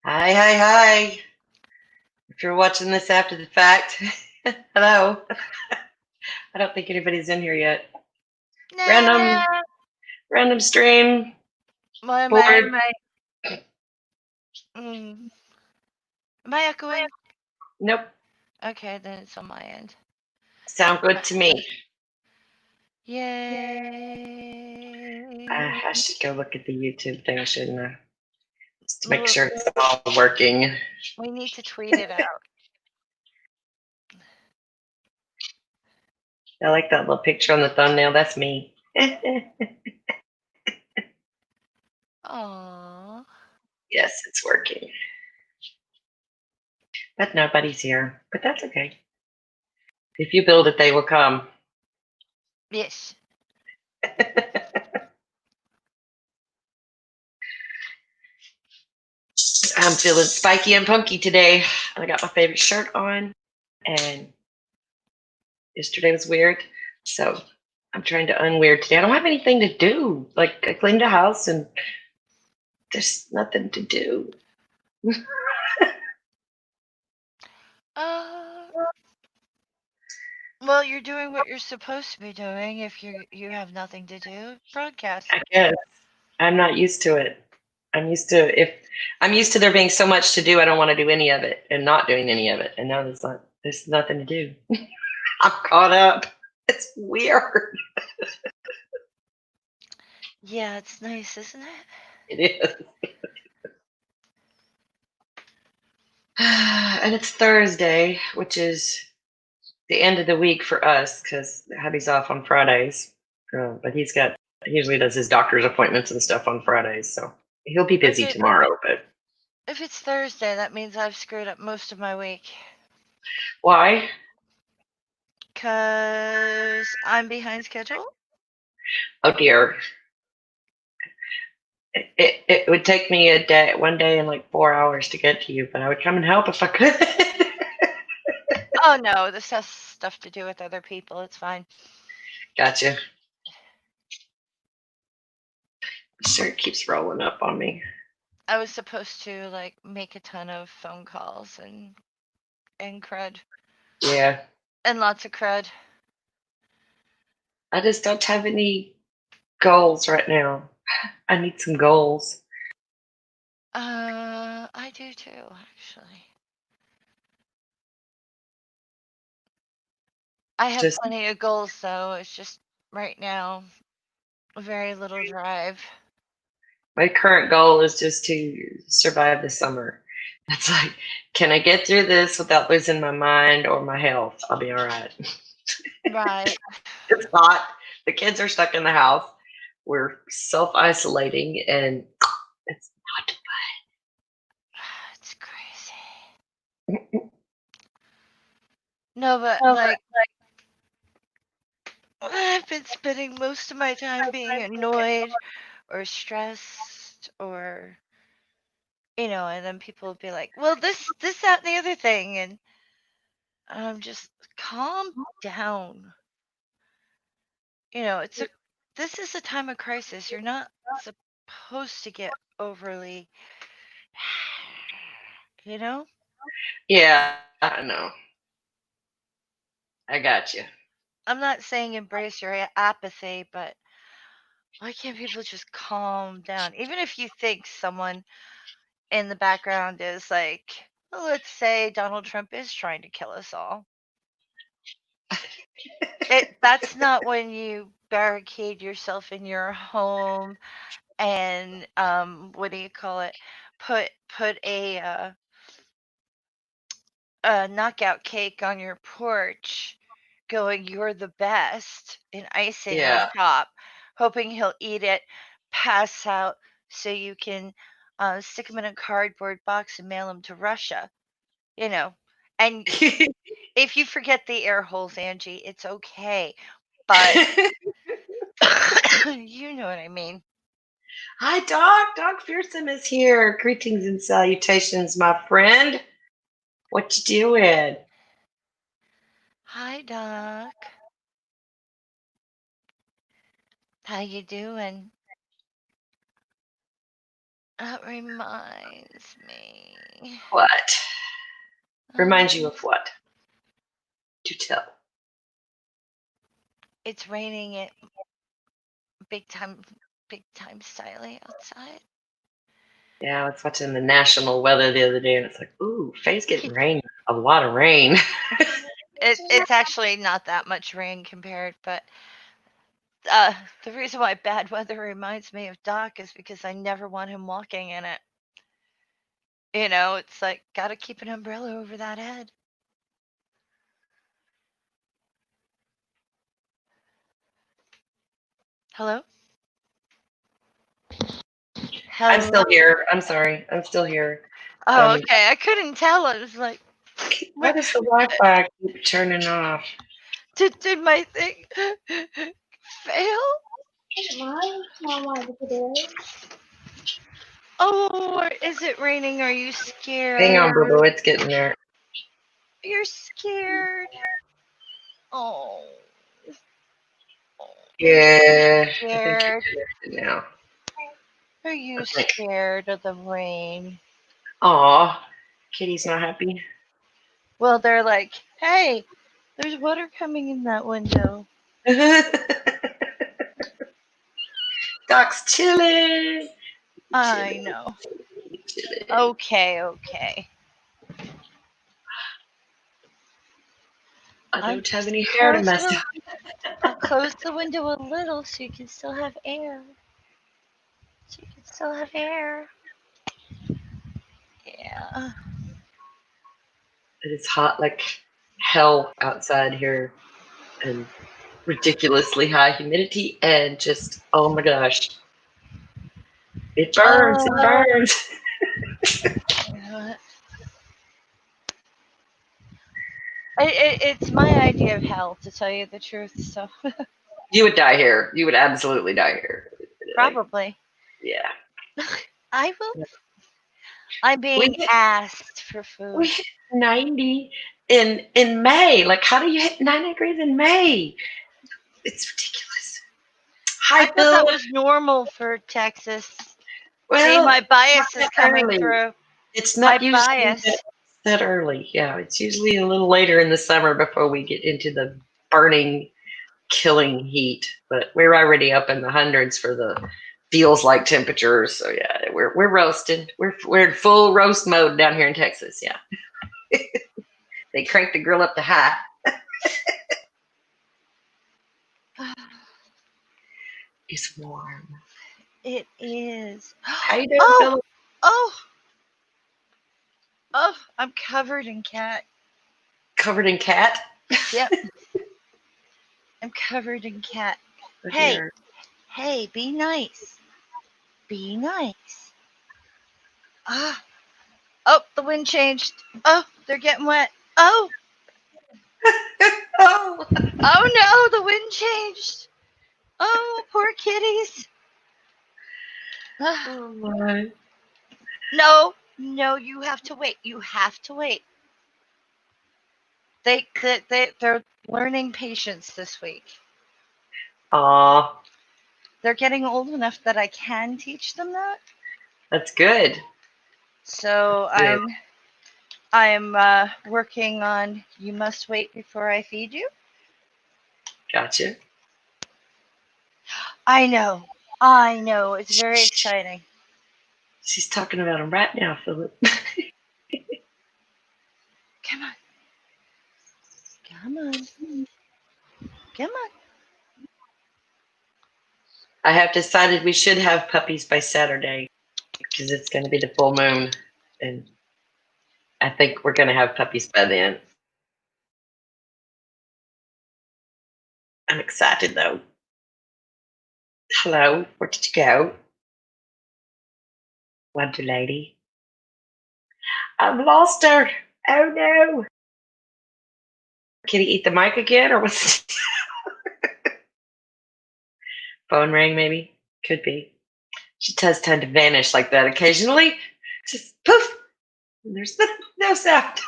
Hi, hi, hi. If you're watching this after the fact, hello. I don't think anybody's in here yet. Random, Nah. random stream, Why am I? bored. Mm, am I echoing? Nope. Okay, then it's on my end. Sound good to me. Yay! I should go look at the YouTube thing, shouldn't I? Just to make Well, sure it's all working. we need to tweet it out. I like that little picture on the thumbnail. That's me. Aww. Yes, it's working. But nobody's here. But that's okay. If you build it, they will come. Yes. I'm feeling spiky and punky today. I got my favorite shirt on, and yesterday was weird. So I'm trying to unweird today. I don't have anything to do. Like, I cleaned the house and there's nothing to do. Uh, well, you're doing what you're supposed to be doing if you have nothing to do. Broadcast. I guess I'm not used to it. I'm used to there being so much to do. I don't want to do any of it and not doing any of it. And now there's nothing to do. I'm caught up. It's weird. Yeah, it's nice, isn't it? It is. And it's Thursday, which is the end of the week for us because hubby's off on Fridays. But he usually does his doctor's appointments and stuff on Fridays, so he'll be If busy it tomorrow. But if it's Thursday, that means I've screwed up most of my week. why? 'Cause I'm behind schedule. Oh dear. It would take me one day and like 4 hours to get to you, but I would come and help if I could. Oh no, this has stuff to do with other people. It's fine. Gotcha. Sure, it keeps rolling up on me. I was supposed to like make a ton of phone calls and crud Yeah, and lots of crud. I just don't have any goals right now. I need some goals. I do too, actually. I have Just plenty of goals though. It's just right now very little drive. my current goal is just to survive the summer. It's like, can I get through this without losing my mind or my health? I'll be all right. Right. It's hot. The kids are stuck in the house. We're self isolating, and it's It's crazy. not. No, but like I've been spending most of my time being annoyed or stressed or and then people will be like, well, this, that, and the other thing. And I'm just calm down. It's this is a time of crisis. You're not supposed to get overly, you know? Yeah, I know. I got you. I'm not saying embrace your apathy, but why can't people just calm down? Even if you think someone in the background is like, well, let's say Donald Trump is trying to kill us all. That's not when you barricade yourself in your home and what do you call it? Put a knockout cake on your porch going you're the best and icing on Yeah. top, hoping he'll eat it, pass out so you can stick him in a cardboard box and mail him to Russia. You know. And if you forget the air holes, Angie, it's okay. But you know what I mean. Hi, Doc. Doc Fearsome is here. Greetings and salutations, my friend. What you doing? Hi, Doc. How you doing? That reminds me. What? Reminds you of what? Do tell. It's raining it big time styling outside. Yeah, I was watching the national weather the other day, and it's like, ooh, Faye's getting rain, a lot of rain. It's actually not that much rain compared, but the reason why bad weather reminds me of Doc is because I never want him walking in it. You know, it's like, gotta keep an umbrella over that head. Hello? I'm still Hello? here. I'm sorry. I'm still here. Oh, okay. I couldn't tell. I was like, Why does the Wi-Fi keep turning off? did my thing fail? Oh, is it raining? Are you scared? Hang on, Boo-Boo. It's getting there. You're scared. Oh. Yeah, I think Scared. you're connected now. Are you Okay. scared of the rain? Aw, Kitty's not happy. Well, they're like, hey, there's water coming in that window. Doc's chilling. I know. Chilling. Okay, okay. I don't have any hair to mess up. I'll close the window a little so you can still have air. Yeah. It's hot like hell outside here, and ridiculously high humidity, and just, oh my gosh. It burns. It burns. You know what? It's my idea of hell, to tell you the truth. So You would die here. You would absolutely die here. probably. Yeah. I will. I'm being asked for food. We hit 90 in May. Like, how do you hit 90 degrees in May? It's ridiculous. I thought that was normal for Texas. Well, see, my bias is coming early. through. It's not my usually bias. that early. Yeah, it's usually a little later in the summer before we get into the burning, killing heat. But we're already up in the hundreds for the feels like temperatures. So yeah, we're roasting. We're in full roast mode down here in Texas. Yeah, they crank the grill up to high. It's warm. It is. How you doing, Philip? Oh, I'm covered in cat. Covered in cat? Yep. I'm covered in cat. Hey, hey, be nice. Be nice. Ah. Oh, the wind changed. Oh, they're getting wet. Oh. Oh. Oh no, the wind changed. Oh, poor kitties. Oh my. No, you have to wait. You have to wait. They're learning patience this week. Aw. They're getting old enough that I can teach them that. That's good. So I'm working on you must wait before I feed you. Gotcha. I know. It's very exciting. She's talking about him right now, Philip. Come on. I have decided we should have puppies by Saturday because it's going to be the full moon, and I think we're going to have puppies by then. I'm excited though. Hello, where did you go? Wonder lady. I've lost her. Oh no. Kitty eat the mic again, or what's phone ring? Maybe could be. She does tend to vanish like that occasionally. Just poof. And there's no sound.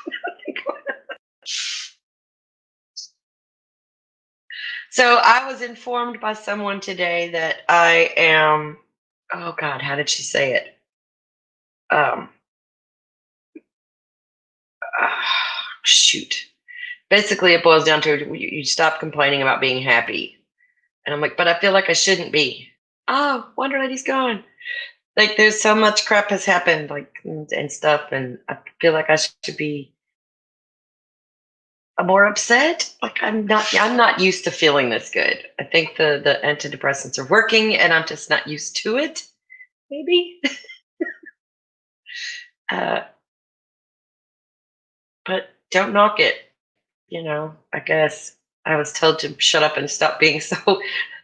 So I was informed by someone today that I am. Oh God, how did she say it? um, shoot. Basically, it boils down to you stop complaining about being happy. And I'm like, but I feel like I shouldn't be. Oh, Wonder Lady's gone. Like, there's so much crap has happened, like, and stuff, and I feel like I should be more upset. Like, I'm not used to feeling this good. I think the antidepressants are working, and I'm just not used to it. Maybe. uh, but don't knock it. I guess I was told to shut up and stop being so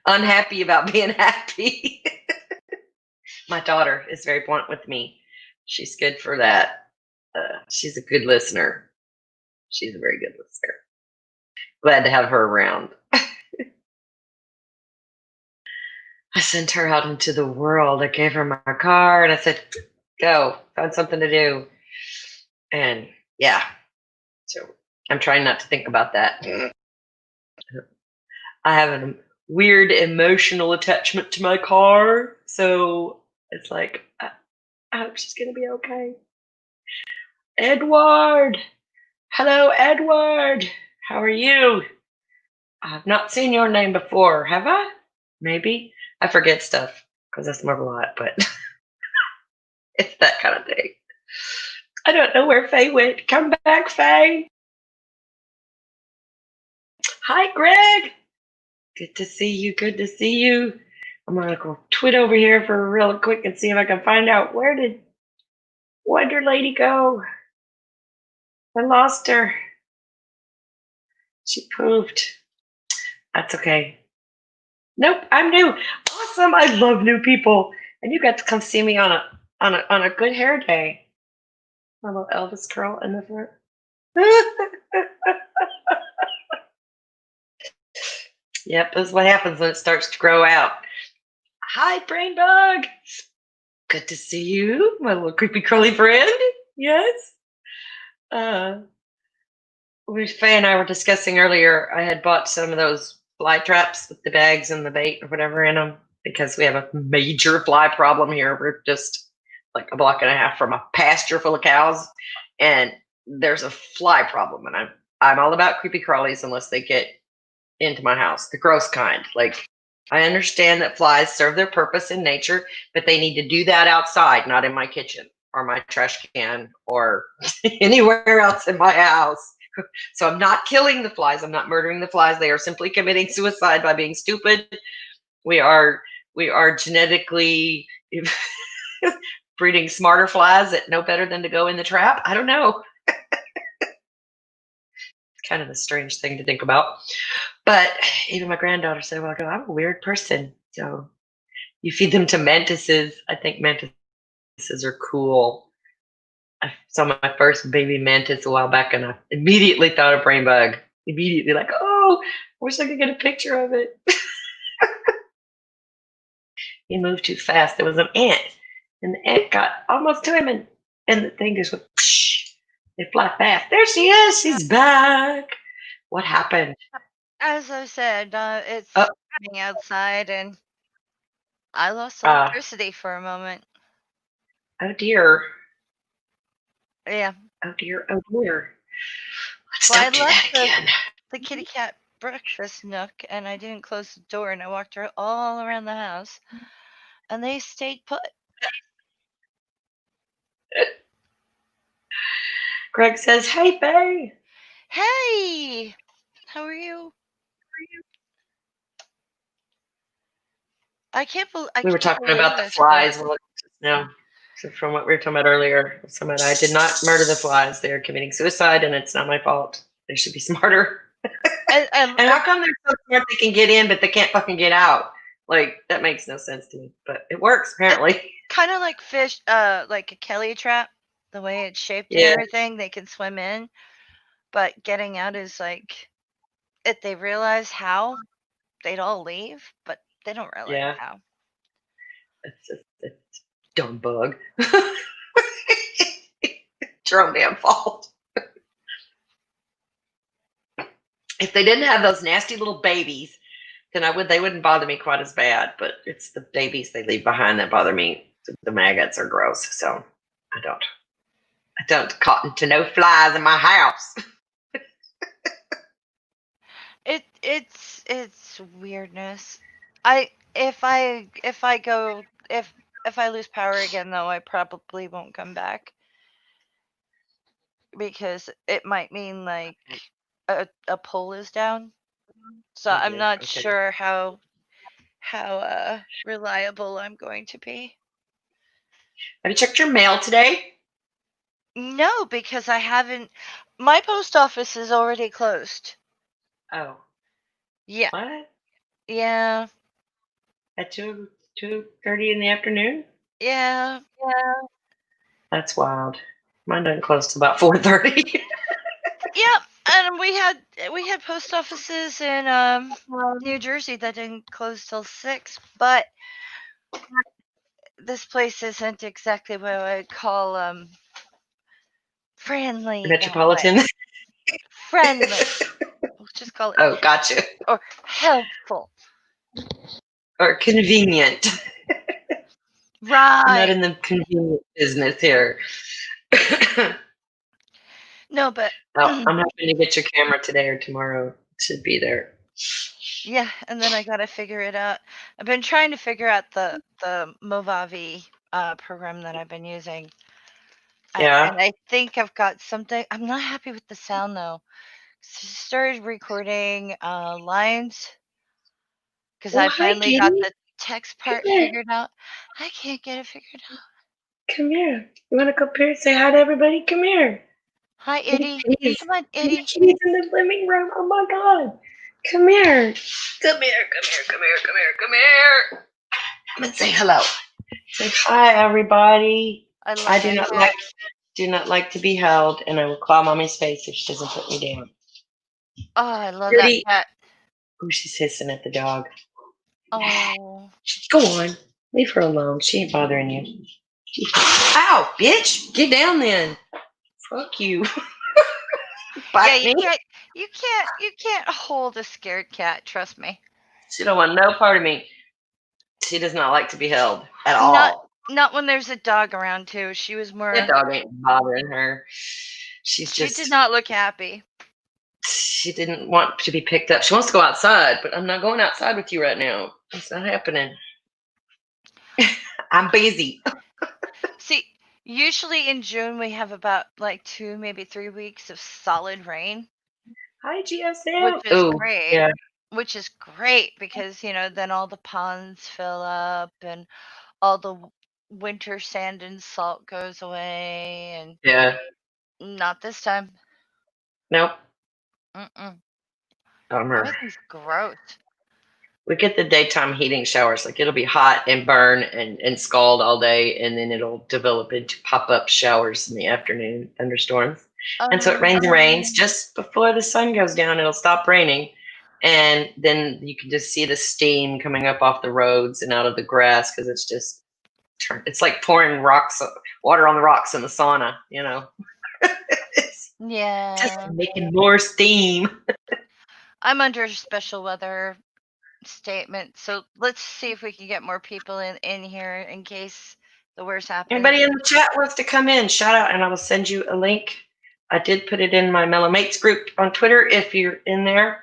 unhappy about being happy. My daughter is very blunt with me. She's good for that. She's a good listener. She's a very good listener. Glad to have her around. I sent her out into the world. I gave her my car and I said, go, find something to do. And yeah, so I'm trying not to think about that. I have a weird emotional attachment to my car. So it's like, I hope she's going to be okay. Edward. Hello, Edward. How are you? I've not seen your name before, have I? Maybe. I forget stuff because I smoke a lot, but it's that kind of thing. I don't know where Faye went. Come back, Faye. Hi, Greg. Good to see you. Good to see you. I'm going to go twit over here for real quick and see if I can find out where did Wonder Lady go. I lost her. She pooped. That's okay. Nope, I'm new. Awesome. I love new people. And you got to come see me on a good hair day. My little Elvis curl in the front. Yep, that's what happens when it starts to grow out. Hi, Brain Bug. Good to see you, my little creepy curly friend. Yes. Faye and I were discussing earlier. I had bought some of those fly traps with the bags and the bait or whatever in them because we have a major fly problem here. We're just like a block and a half from a pasture full of cows, and there's a fly problem. And I'm all about creepy crawlies unless they get into my house, the gross kind. Like, I understand that flies serve their purpose in nature, but they need to do that outside, not in my kitchen or my trash can or anywhere else in my house. So I'm not killing the flies. I'm not murdering the flies. They are simply committing suicide by being stupid. We are genetically breeding smarter flies that know better than to go in the trap. I don't know. It's kind of a strange thing to think about. But even my granddaughter said, well, I'm a weird person. So you feed them to mantises. I think mantises are cool. I saw my first baby mantis a while back, and I immediately thought of Brain Bug. Immediately, like, oh, I wish I could get a picture of it. He moved too fast. There was an ant, and the ant got almost to him, and the thing just went, psh, they fly fast. There she is. She's back. What happened? As I said, it's Oh, raining outside, and I lost uh, electricity for a moment. oh dear. Yeah. Oh dear. Oh dear. Let's Well, I don't do that left again. the kitty cat breakfast nook, and I didn't close the door, and I walked her all around the house, and they stayed put. Greg says, hey, Faye. Hey, how are you? I can't We were talking about the this, but flies. Now, so from what we were talking about earlier, I did not murder the flies. They are committing suicide, and it's not my fault. They should be smarter. and how come they're so smart they can get in, but they can't fucking get out? Like, that makes no sense to me, but it works apparently. kind of like fish, like a Kelly trap, the way it's shaped and Yeah. everything. They can swim in, but getting out is like, if they realize how, they'd all leave, but they don't realize Yeah. how. It's dumb bug. It's your own damn fault. If they didn't have those nasty little babies, then they wouldn't bother me quite as bad. But it's the babies they leave behind that bother me. The maggots are gross. So I don't cotton to no flies in my house. It's weirdness. If I lose power again though, I probably won't come back because it might mean like a pole is down. So I'm Yeah, not okay. sure how reliable I'm going to be. Have you checked your mail today? No, because I haven't. My post office is already closed. Oh, Yeah, what? yeah, At 2:30 in the afternoon? yeah. That's wild. Mine doesn't close till about 4:30. Yep, and we had post offices in New Jersey that didn't close till 6, but this place isn't exactly what I would call friendly that way. Metropolitan. Friendly. We'll just call it Oh, gotcha. or helpful. Or convenient. I'm not Right. in the convenient business here. No, but Oh, I'm hoping to get your camera today or tomorrow. It should be there. yeah, and then I gotta figure it out. I've been trying to figure out the Movavi program that I've been using. Yeah. And I think I've got something. I'm not happy with the sound though. Started recording lines because Oh, I hi, finally got Kitty. the text Come part here. figured out. I can't get it figured out. Come here. You want to come here and say hi to everybody? Come here. Hi, Big Itty. kitties. Come on, Big Itty. kitties in the living room. Oh my God. Come here. Come here. Come here. Come here. Come here. Come here. Come and say hello. Say hi, everybody. I love I that do cat. not like to be held, and I will claw mommy's face if she doesn't put me down. Oh, I love that Pretty. cat. Oh, she's hissing at the dog. Oh. Go on. Leave her alone. She ain't bothering you. Ow, bitch. Get down then. Fuck you. Yeah, Bite me. you can't hold a scared cat, trust me. She don't want no part of me. She does not like to be held at Not all. not when there's a dog around too. She was more That dog ain't bothering her. She's she did just, not look happy. she didn't want to be picked up. She wants to go outside, but I'm not going outside with you right now. It's not happening. I'm busy. See, usually in June we have about like 2, maybe 3 weeks of solid rain, Hi, which GSM. is Oh, great. yeah. Which is great because, then all the ponds fill up and all the winter sand and salt goes away, and Yeah. not this time. Nope. Mm-mm. Bummer. Everything's gross. We get the daytime heating showers. Like it'll be hot and burn and scald all day, and then it'll develop into pop up showers in the afternoon, thunderstorms. And so it rains and rains. Just before the sun goes down, it'll stop raining. And then you can just see the steam coming up off the roads and out of the grass because it's like pouring water on the rocks in the sauna, It's just Yeah. making more steam. I'm under special weather statement, so let's see if we can get more people in here in case the worst happens. Anybody in the chat wants to come in, shout out, and I will send you a link. I did put it in my Mellow Mates group on Twitter. If you're in there,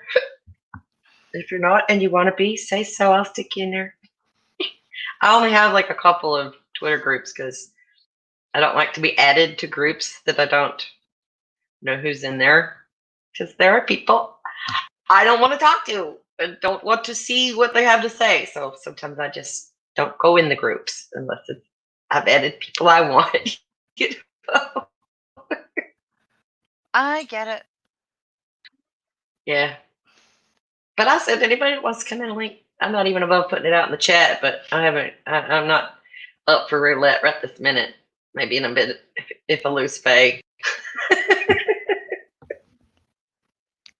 if you're not and you want to be, say so. I'll stick you in there. I only have like a couple of Twitter groups because I don't like to be added to groups that I don't know who's in there. Because there are people I don't want to talk to and don't want to see what they have to say. So sometimes I just don't go in the groups unless I've added people I want. I get it. Yeah. But I said, anybody that wants to come in and link, I'm not even above putting it out in the chat, but I'm not up for roulette right this minute. Maybe in a bit if I lose Faye.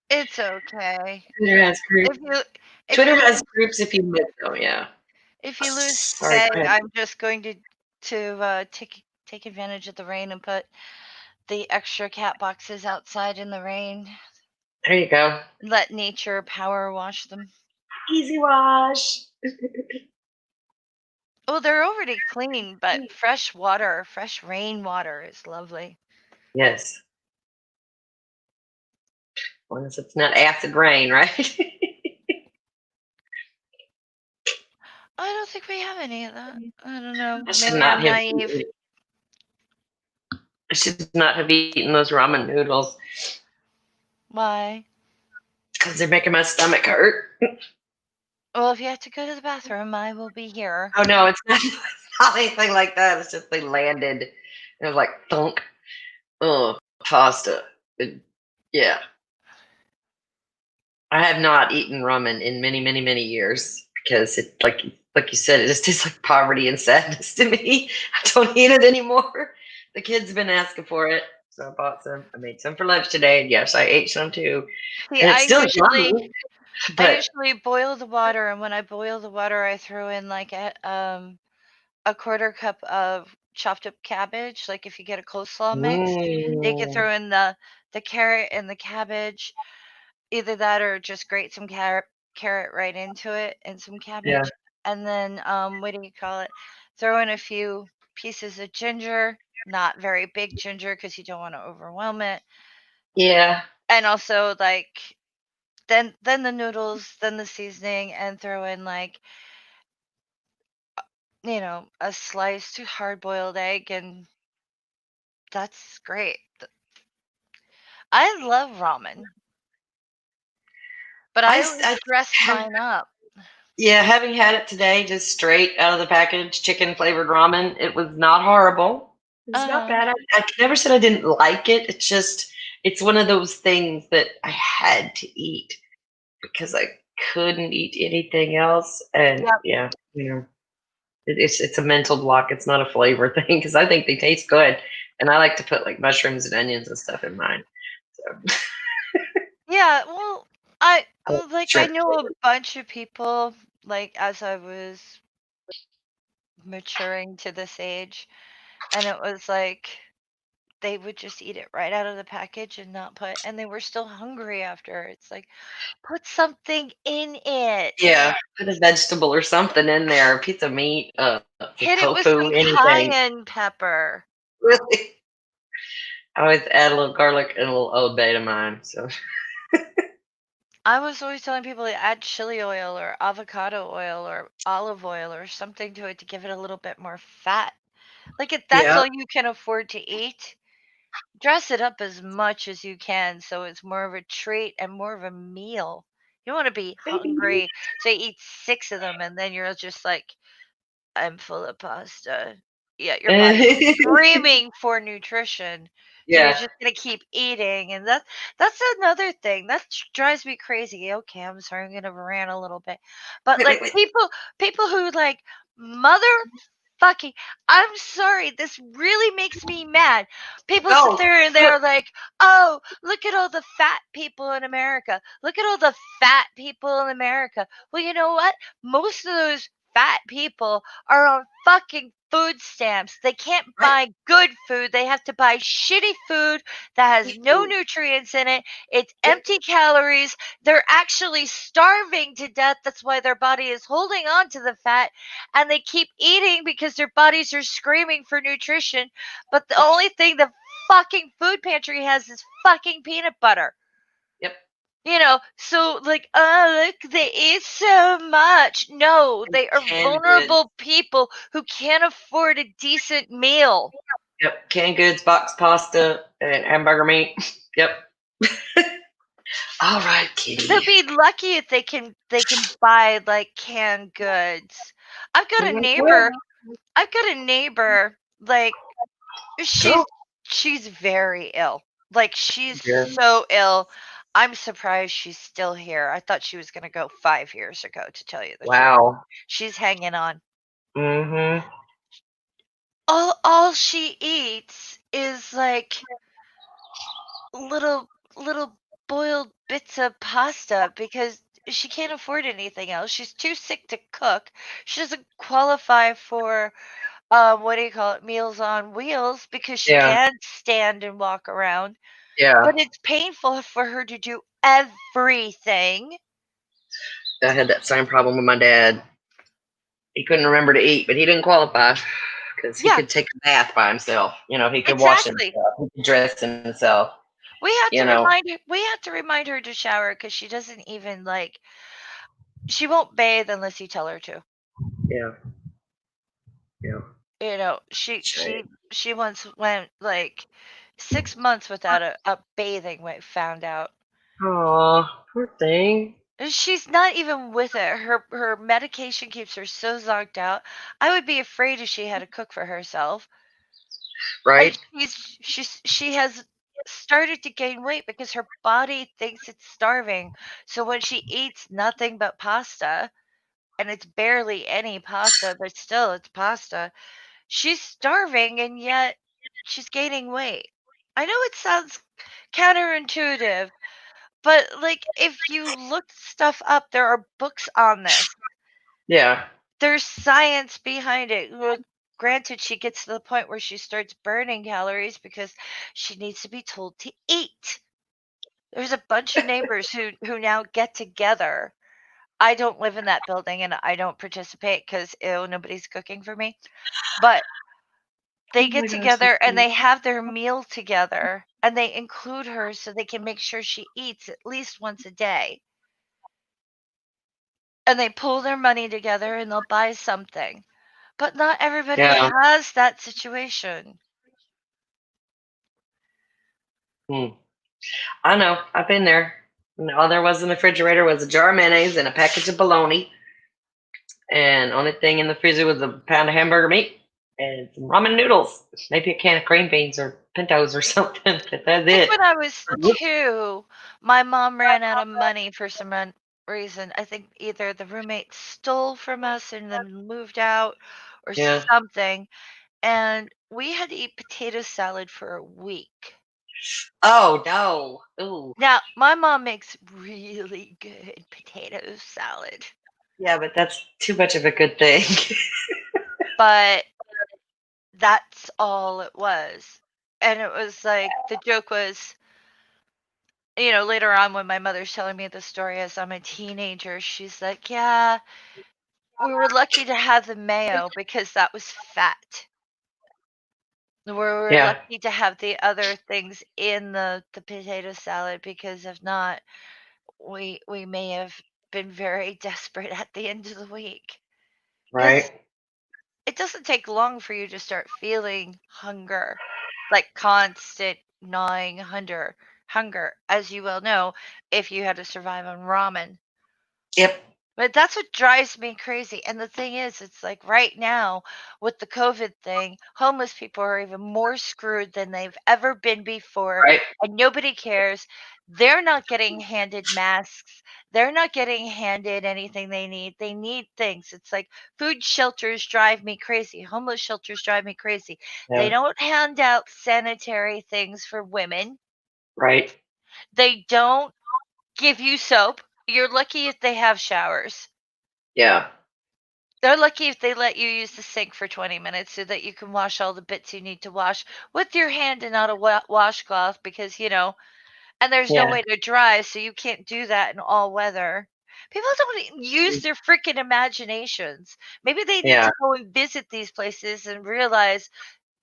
It's okay. Twitter has groups. Twitter has groups if you miss them, yeah. If you lose Sorry, Faye, go ahead. I'm just going to take advantage of the rain and put the extra cat boxes outside in the rain. There you go. Let nature power wash them. Easy wash. Well, they're already clean, but fresh water, fresh rainwater is lovely. Yes. Unless it's not acid rain, right? I don't think we have any of that. I don't know. I should Maybe not I'm have naive. eaten, I should not have eaten those ramen noodles Why? because they're making my stomach hurt. Well, if you have to go to the bathroom, I will be here. Oh no, it's not, it's not anything like that. It's just they landed and it was like thunk. Oh, pasta. Yeah. I have not eaten ramen in many, many, many years because it, like you said, it just tastes like poverty and sadness to me. I don't eat it anymore. The kids have been asking for it, so I bought some. I made some for lunch today, and yes, I ate some too. See, And it's I still usually yummy, I but usually boil the water, and when I boil the water, I throw in like a quarter cup of chopped up cabbage. Like if you get a coleslaw mix, you can mm, throw in the carrot and the cabbage. Either that or just grate some carrot right into it and some yeah, cabbage. And then what do you call it? Throw in a few pieces of ginger, not very big ginger because you don't want to overwhelm it. yeah, And also like then the noodles, then the seasoning, and throw in like a sliced hard boiled egg, and that's great. I love ramen, but I always I dress have, mine up. yeah, having had it today, just straight out of the package, chicken flavored ramen. It was not horrible. It was not Uh-huh. bad. I never said I didn't like it. It's just, it's one of those things that I had to eat because I couldn't eat anything else. And Yep. yeah, it's a mental block. It's not a flavor thing because I think they taste good, and I like to put like mushrooms and onions and stuff in mine. So Yeah, well, I I like I shrimp know a flavor. bunch of people like as I was maturing to this age, and it was like they would just eat it right out of the package and not put, and they were still hungry after. It's like, put something in it. Yeah, put a vegetable or something in there, a piece of meat, some Hit it with tofu, some anything. cayenne pepper. Really, I always add a little garlic and a little Old Bay to mine. So I was always telling people to add chili oil or avocado oil or olive oil or something to it to give it a little bit more fat. Like if that's yeah, all you can afford to eat, dress it up as much as you can so it's more of a treat and more of a meal. You don't want to be hungry, so you eat 6 of them and then you're just like, I'm full of pasta. Yeah, your body's screaming for nutrition. So you're yeah. just gonna keep eating, and that's another thing that drives me crazy. Okay, I'm sorry, I'm gonna rant a little bit, but like people who like motherfucking, I'm sorry, this really makes me mad. People sit Oh, there and they're like, "Oh, look at all the fat people in America. Look at all the fat people in America." Well, you know what? Most of those fat people are on fucking food stamps. They can't right. buy good food. They have to buy shitty food that has no nutrients in it. It's Yep. empty calories. They're actually starving to death. That's why their body is holding on to the fat, and they keep eating because their bodies are screaming for nutrition. But the only thing the fucking food pantry has is fucking peanut butter. Yep. So like, look, they eat so much. No, they are Canned goods. vulnerable people who can't afford a decent meal. Yep. Canned goods, box pasta, and hamburger meat. Yep. All right, They'll kitty. be lucky if they can buy like canned goods. I've got a Well, neighbor. I've got a neighbor. Like she's cool. she's very ill. Like she's Yeah. so ill. I'm surprised she's still here. I thought she was gonna go 5 years ago, to tell you the truth. Wow. She's hanging on. Mm-hmm. All she eats is like little boiled bits of pasta because she can't afford anything else. She's too sick to cook. She doesn't qualify for what do you call it, Meals on Wheels, because she Yeah. can't stand and walk around. Yeah. But it's painful for her to do everything. I had that same problem with my dad. he couldn't remember to eat, but he didn't qualify because he Yeah, could take a bath by himself. He could wash exactly. himself, he could dress himself. We had You to know, remind her to shower because she doesn't even like. She won't bathe unless you tell her to. yeah, yeah. She once went like 6 months without a bathing when found out. Oh, poor thing. And she's not even with it. Her medication keeps her so zonked out. I would be afraid if she had to cook for herself. And Right? she has started to gain weight because her body thinks it's starving. So when she eats nothing but pasta, and it's barely any pasta, but still it's pasta, she's starving and yet she's gaining weight. I know it sounds counterintuitive, but like if you look stuff up, there are books on this. Yeah. There's science behind it. Well, granted, she gets to the point where she starts burning calories because she needs to be told to eat. There's a bunch of neighbors who now get together. I don't live in that building and I don't participate because nobody's cooking for me. But Oh they my get gosh, that's together and cute. they have their meal together and they include her so they can make sure she eats at least once a day. And they pull their money together and they'll buy something. But not everybody Yeah. has that situation. Hmm. I know. I've been there. And all there was in the refrigerator was a jar of mayonnaise and a package of bologna. And only thing in the freezer was a pound of hamburger meat and some ramen noodles. Maybe a can of green beans or pintos or something. But that's I think it. when I was 2, my mom ran out of money for some reason. I think either the roommate stole from us and then moved out or Yeah. something. And we had to eat potato salad for a week. Oh no. Ooh. Now, my mom makes really good potato salad, Yeah, but that's too much of a good thing. but that's all it was. And it was like the joke was, later on when my mother's telling me the story as I'm a teenager, she's like, "Yeah, we were lucky to have the mayo because that was fat. We were Yeah. lucky to have the other things in the potato salad because if not, we may have been very desperate at the end of the week." Because Right. it doesn't take long for you to start feeling hunger, like constant gnawing hunger, as you well know, if you had to survive on ramen. Yep. But that's what drives me crazy. And the thing is, it's like right now with the COVID thing, homeless people are even more screwed than they've ever been before, Right. and nobody cares. They're not getting handed masks. They're not getting handed anything they need. They need things. It's like food shelters drive me crazy. Homeless shelters drive me crazy. They Yeah. don't hand out sanitary things for women. Right. They don't give you soap. You're lucky if they have showers. Yeah. They're lucky if they let you use the sink for 20 minutes so that you can wash all the bits you need to wash with your hand and not a washcloth because, and there's no Yeah. way to dry, so you can't do that in all weather. People don't use their freaking imaginations. Maybe they need Yeah. to go and visit these places and realize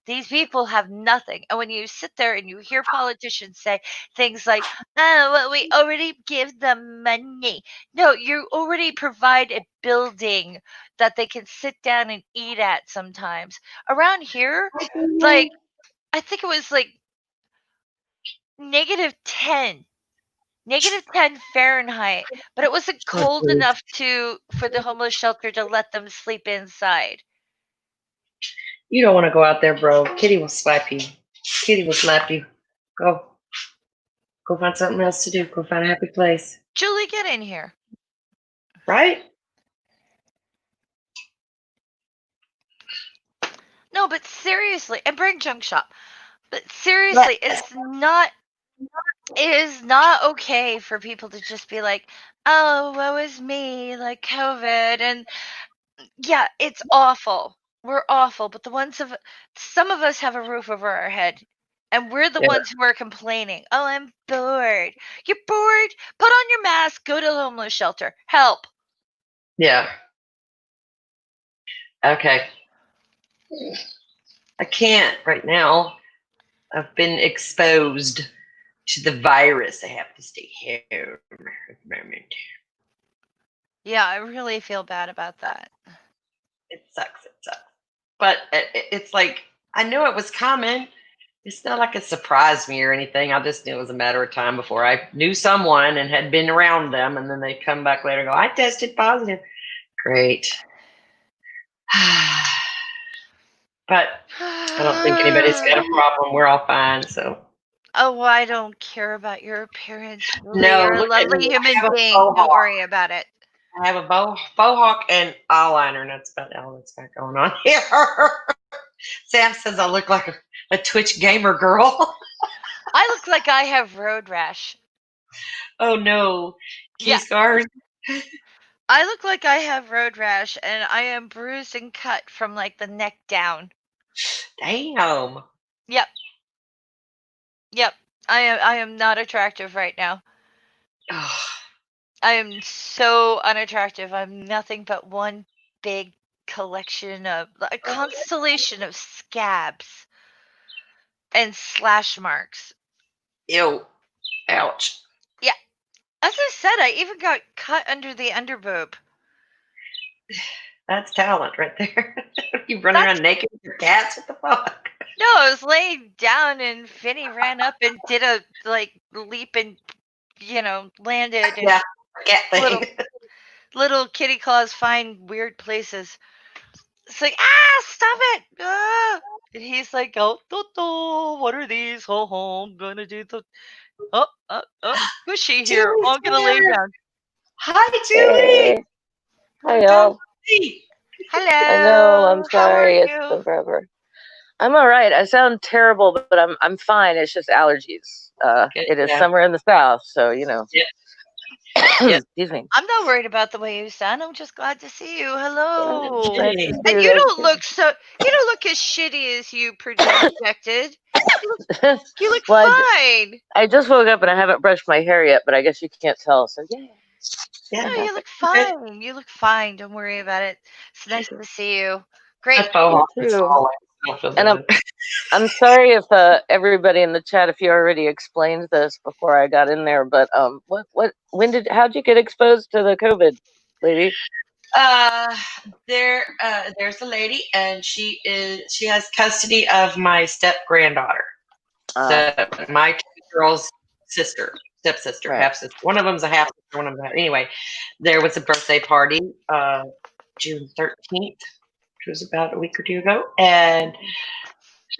these people have nothing. And when you sit there and you hear politicians say things like, "Oh, well, we already give them money." No, you already provide a building that they can sit down and eat at sometimes. Around here, like, I think it was like -10, -10 Fahrenheit, but it wasn't Oh, cold geez. enough for the homeless shelter to let them sleep inside. You don't want to go out there, bro. Kitty will slap you. Kitty will slap you. Go. Go find something else to do. Go find a happy place. Julie, get in here. Right? No, but seriously, and bring Junk Shop. But Right. seriously, it is not okay for people to just be like, "Oh, woe is me," like COVID. And yeah, it's awful. We're awful, but some of us have a roof over our head. And we're the Yeah. ones who are complaining. "Oh, I'm bored." You're bored? Put on your mask, go to the homeless shelter. Help. Yeah. Okay. I can't right now. I've been exposed to the virus. I have to stay home at the moment. Yeah, I really feel bad about that. It sucks. It sucks. But it's like, I knew it was coming. It's not like it surprised me or anything. I just knew it was a matter of time before I knew someone and had been around them. And then they come back later and go, I tested positive. Great. But I don't think anybody's got a problem. We're all fine. So, Oh, well, I don't care about your appearance. Really, no, you're a look at lovely me. human I have a being. faux Don't hawk. worry about it. I have a faux hawk and eyeliner. And that's about all that's got going on here. Sam says I look like a Twitch gamer girl. I look like I have road rash. Oh, no. Key Yeah. scars. I look like I have road rash, and I am bruised and cut from like the neck down. Damn. Yep. Yep. I am not attractive right now. Oh, I am so unattractive. I'm nothing but one big collection of a constellation of scabs and slash marks. ew. Ouch. Yeah. As I said, I even got cut under the underboob. That's talent right there. You running around naked with your cats? What the fuck? No, I was laying down and Finny ran up and did a like leap and landed and Yeah, cat little thing. little kitty claws find weird places. It's like, stop it! Ah! And he's like, oh, what are these? Oh, I'm gonna do the Gushy here. Julie's I'm gonna lay here. down. Hi, Julie. Hey. Hi, y'all. Hello. I know. I'm sorry. How It's are you? been forever. I'm all right. I sound terrible, but I'm fine. It's just allergies. It is Yeah. summer in the south, so you know. Yep. Excuse me. I'm not worried about the way you sound. I'm just glad to see you. Hello. Nice to Yay. see And you guys don't too. look as shitty as you projected. You look Well, fine. I just woke up and I haven't brushed my hair yet, but I guess you can't tell. So yeah. Yeah. No, you look fine. You look fine. Don't worry about it. It's nice to see you. Great. My faux hawk is too. falling. I don't feel And good. I'm sorry if everybody in the chat, if you already explained this before I got in there, but how'd you get exposed to the COVID, lady? There's a lady, and she has custody of my step granddaughter. So my two girls' stepsister, Right. half sister. One of them's a half sister. One of them. Anyway, there was a birthday party, June 13th, which was about a week or two ago, and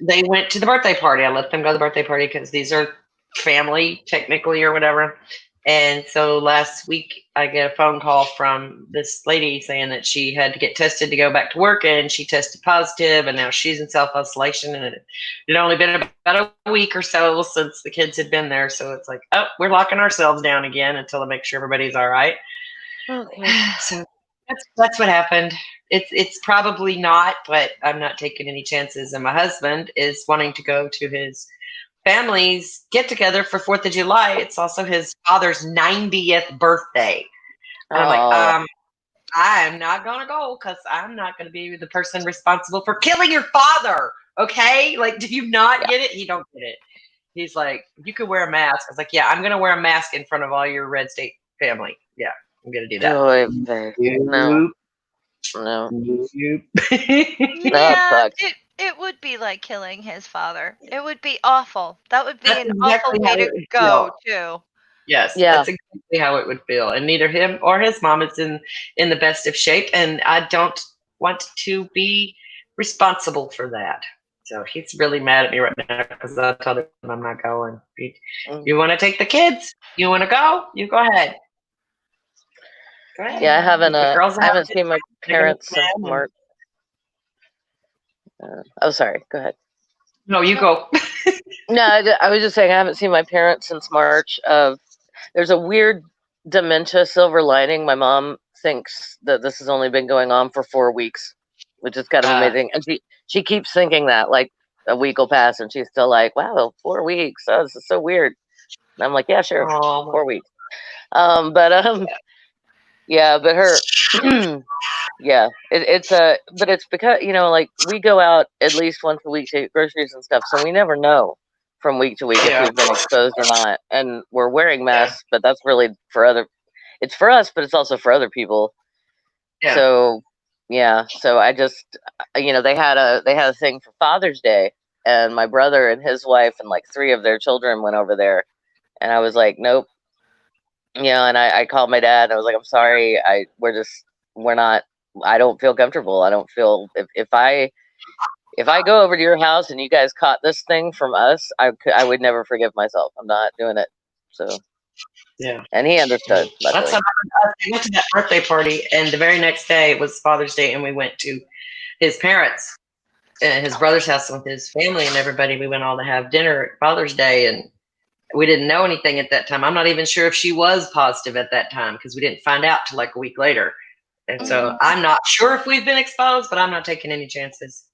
they went to the birthday party. I let them go to the birthday party because these are family technically or whatever. And so last week I get a phone call from this lady saying that she had to get tested to go back to work, and she tested positive, and now she's in self-isolation, and it had only been about a week or so since the kids had been there. So it's like, oh, we're locking ourselves down again until to make sure everybody's all right. Okay. So that's what happened. It's probably not, but I'm not taking any chances. And my husband is wanting to go to his family's get together for 4th of July. It's also his father's 90th birthday. And I'm like, I'm not gonna go because I'm not gonna be the person responsible for killing your father. Okay, like, do you not get it? He don't get it. He's like, you could wear a mask. I was like, yeah, I'm gonna wear a mask in front of all your red state family. Yeah, I'm gonna do that. No. Yeah, it would be like killing his father. It would be awful. That would be That's an exactly awful how way it to would go feel. too. Yes, Yeah. that's exactly how it would feel. And neither him or his mom is in the best of shape, and I don't want to be responsible for that. So he's really mad at me right now because I told him I'm not going. You want to take the kids? You want to go? You go ahead. Go ahead. Yeah, I haven't. The girls I haven't have seen my they're gonna parents since plan and- March. Sorry. Go ahead. No, you go. No, I was just saying I haven't seen my parents since March. There's a weird dementia silver lining. My mom thinks that this has only been going on for 4 weeks, which is kind of amazing. And she keeps thinking that, like, a week will pass, and she's still like, "Wow, 4 weeks. Oh, this is so weird." And I'm like, "Yeah, sure, 4 weeks." Yeah, but her Yeah, but it's because like we go out at least once a week to get groceries and stuff, so we never know from week to week if Yeah. we've been exposed or not. And we're wearing Yeah. masks, but that's really it's for us, but it's also for other people. Yeah. So yeah, so I just they had a thing for Father's Day, and my brother and his wife and like 3 of their children went over there, and I was like, nope. And I called my dad. And I was like, I'm sorry. We're not. I don't feel comfortable. I don't feel if I go over to your house and you guys caught this thing from us, I would never forgive myself. I'm not doing it. So Yeah. and he understood. That's Luckily. how we went to that birthday party, and the very next day it was Father's Day, and we went to his parents, his brother's house with his family and everybody. We went all to have dinner at Father's Day, and we didn't know anything at that time. I'm not even sure if she was positive at that time because we didn't find out till like a week later. And so I'm not sure if we've been exposed, but I'm not taking any chances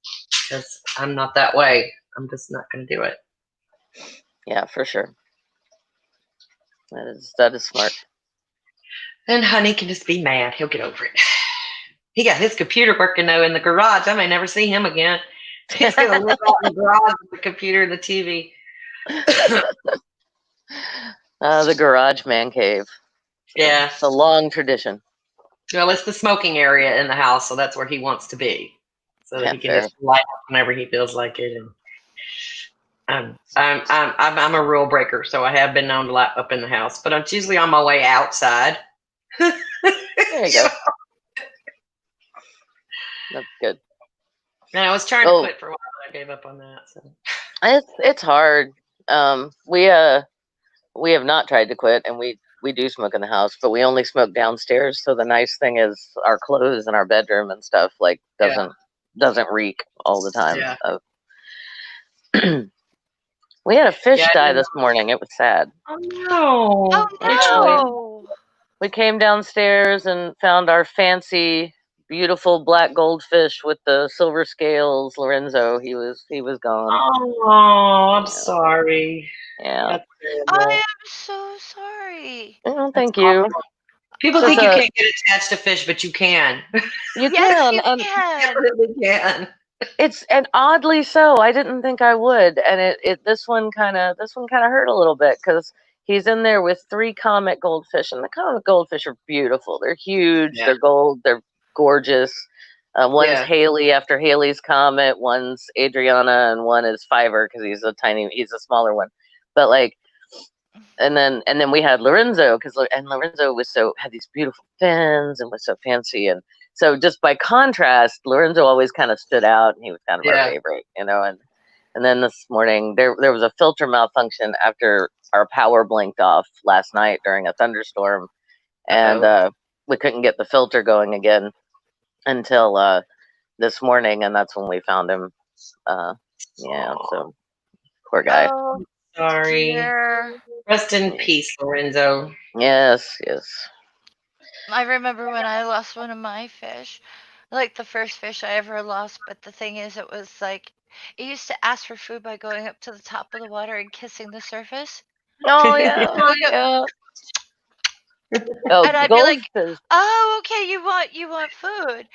because I'm not that way. I'm just not going to do it. Yeah, for sure. That is smart. And Honey can just be mad. He'll get over it. He got his computer working though in the garage. I may never see him again. He's going to live out in the garage with the computer and the TV. The garage man cave. Yeah. It's a long tradition. Well, it's the smoking area in the house, so that's where he wants to be, so that he can just light up whenever he feels like it. And I'm a rule breaker, so I have been known to light up in the house, but I'm usually on my way outside. There you go. That's good. And I was trying to quit for a while, but I gave up on that. So it's hard. We have not tried to quit, and we do smoke in the house, but we only smoke downstairs. So the nice thing is our clothes in our bedroom and stuff like doesn't reek all the time. Yeah. We had a fish die this morning. It was sad. Oh no! Oh no! We came downstairs and found our fancy, beautiful black goldfish with the silver scales. Lorenzo, he was gone. Oh, I'm sorry. Yeah. I am so sorry. Oh, thank you. People think you can't get attached to fish, but you can. You Yes, can. you And can. You really can. and oddly so. I didn't think I would, and this one kind of hurt a little bit because he's in there with 3 comet goldfish, and the comet goldfish are beautiful. They're huge. Yeah. They're gold. They're gorgeous. One's Yeah. Haley after Haley's comet. One's Adriana, and one is Fiver because he's a smaller one. But like, and then we had Lorenzo and Lorenzo had these beautiful fins and was so fancy. And so just by contrast, Lorenzo always kind of stood out, and he was kind of our favorite, and then this morning there was a filter malfunction after our power blinked off last night during a thunderstorm, and we couldn't get the filter going again until this morning, and that's when we found him. So poor guy. Oh, Sorry. dear. Rest in peace, Lorenzo. Yes. I remember when I lost one of my fish, like the first fish I ever lost. But the thing is, it was like it used to ask for food by going up to the top of the water and kissing the surface. Oh yeah. And I'd be like, goldfish. "Oh, okay, you want food,"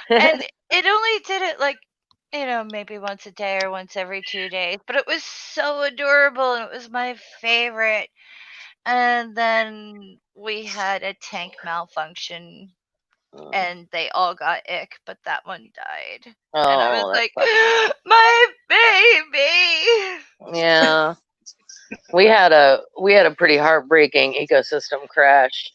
and it only did it like, maybe once a day or once every 2 days, but it was so adorable and it was my favorite. And then we had a tank malfunction and they all got ick, but that one died. And I was like, my baby. Yeah. We had a pretty heartbreaking ecosystem crash.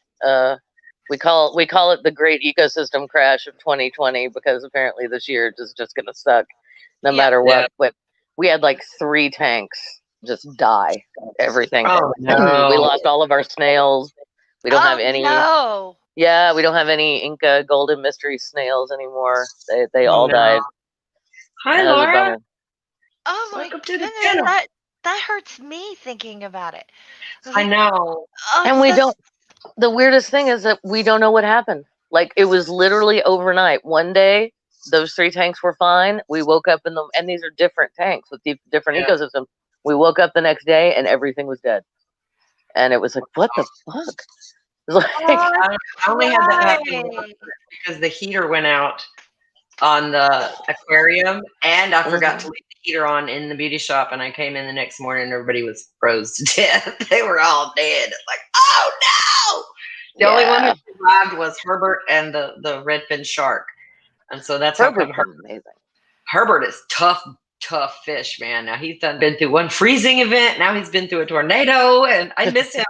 We call it the great ecosystem crash of 2020 because apparently this year is just gonna suck no matter what. Yeah. But we had like 3 tanks just die. Everything. Oh no. We lost all of our snails. We don't have any. No. Yeah, we don't have any Inca golden mystery snails anymore. They all died. Hi, Laura. Oh my goodness, that hurts me thinking about it. I know. And we don't. The weirdest thing is that we don't know what happened. Like it was literally overnight. One day, those 3 tanks were fine. We woke up and these are different tanks with different ecosystems. We woke up the next day and everything was dead. And it was like, what the fuck? It's like, I only had that happen Right. because the heater went out on the aquarium, and I forgot to Mhm. leave the heater on in the beauty shop. And I came in the next morning, and everybody was froze to death. They were all dead. Like, oh no! The only one who yeah, survived was Herbert and the redfin shark. And so that's how come Herbert's amazing. Herbert is tough fish, man. Now he's been through one freezing event. Now he's been through a tornado, and I miss him.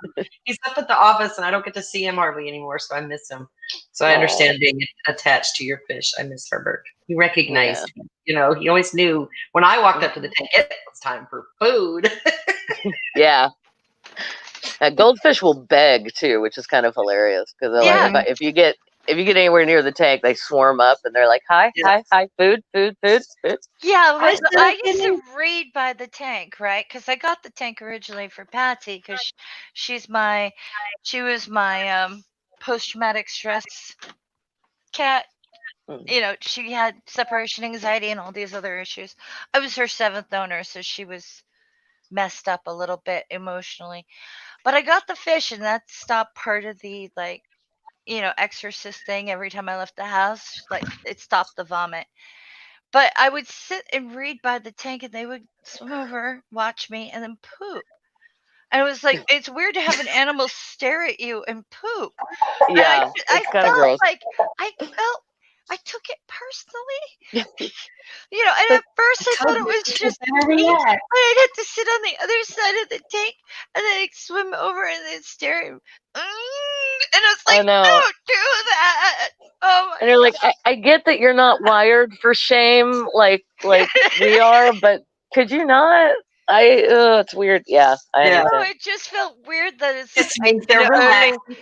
He's up at the office, and I don't get to see him hardly anymore, so I miss him. So I Oh, understand being attached to your fish. I miss Herbert. He yeah. recognized me. He always knew when I walked up to the tank, it was time for food. Yeah. Goldfish will beg too, which is kind of hilarious because they're Yeah. like, if you get anywhere near the tank, they swarm up and they're like, hi, Yeah. hi, food, food, food, food. Yeah, I but said I it used to didn't. read by the tank, right? Because I got the tank originally for Patsy because she was my post-traumatic stress cat. Mm. She had separation anxiety and all these other issues. I was her seventh owner, so she was messed up a little bit emotionally. But I got the fish, and that stopped part of the exorcist thing. Every time I left the house, like it stopped the vomit. But I would sit and read by the tank, and they would swim over, watch me, and then poop. And it was like it's weird to have an animal stare at you and poop. And Yeah, I it's kind of felt gross. like I took it personally. And Like, at first I thought Told it you was she just better me, and react. I'd have to sit on the other side of the tank and then I'd swim over and then stare at him. And I was I like, know. don't do that. Oh And you're my like, I get that you're not wired for shame like we are, but could you not? It's weird. Yeah, I Yeah. No, understand. it just felt weird that it's like Just means they're relaxed and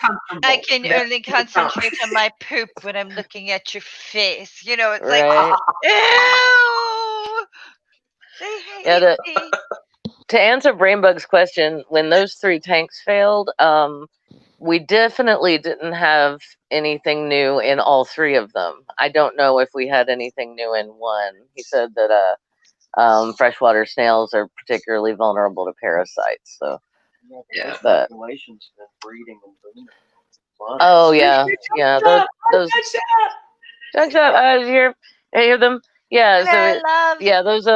I comfortable. can That's only what it sounds concentrate on my poop when I'm looking at your face. It's like, Right. ew, they Yeah, hate me. to answer Brainbug's question, when those 3 tanks failed, we definitely didn't have anything new in all 3 of them. I don't know if we had anything new in one. He said that freshwater snails are particularly vulnerable to parasites. So, Yeah. but Population's been breeding and booming. oh yeah, yeah, those junk shop. I hear them. Yeah, so I love. yeah, those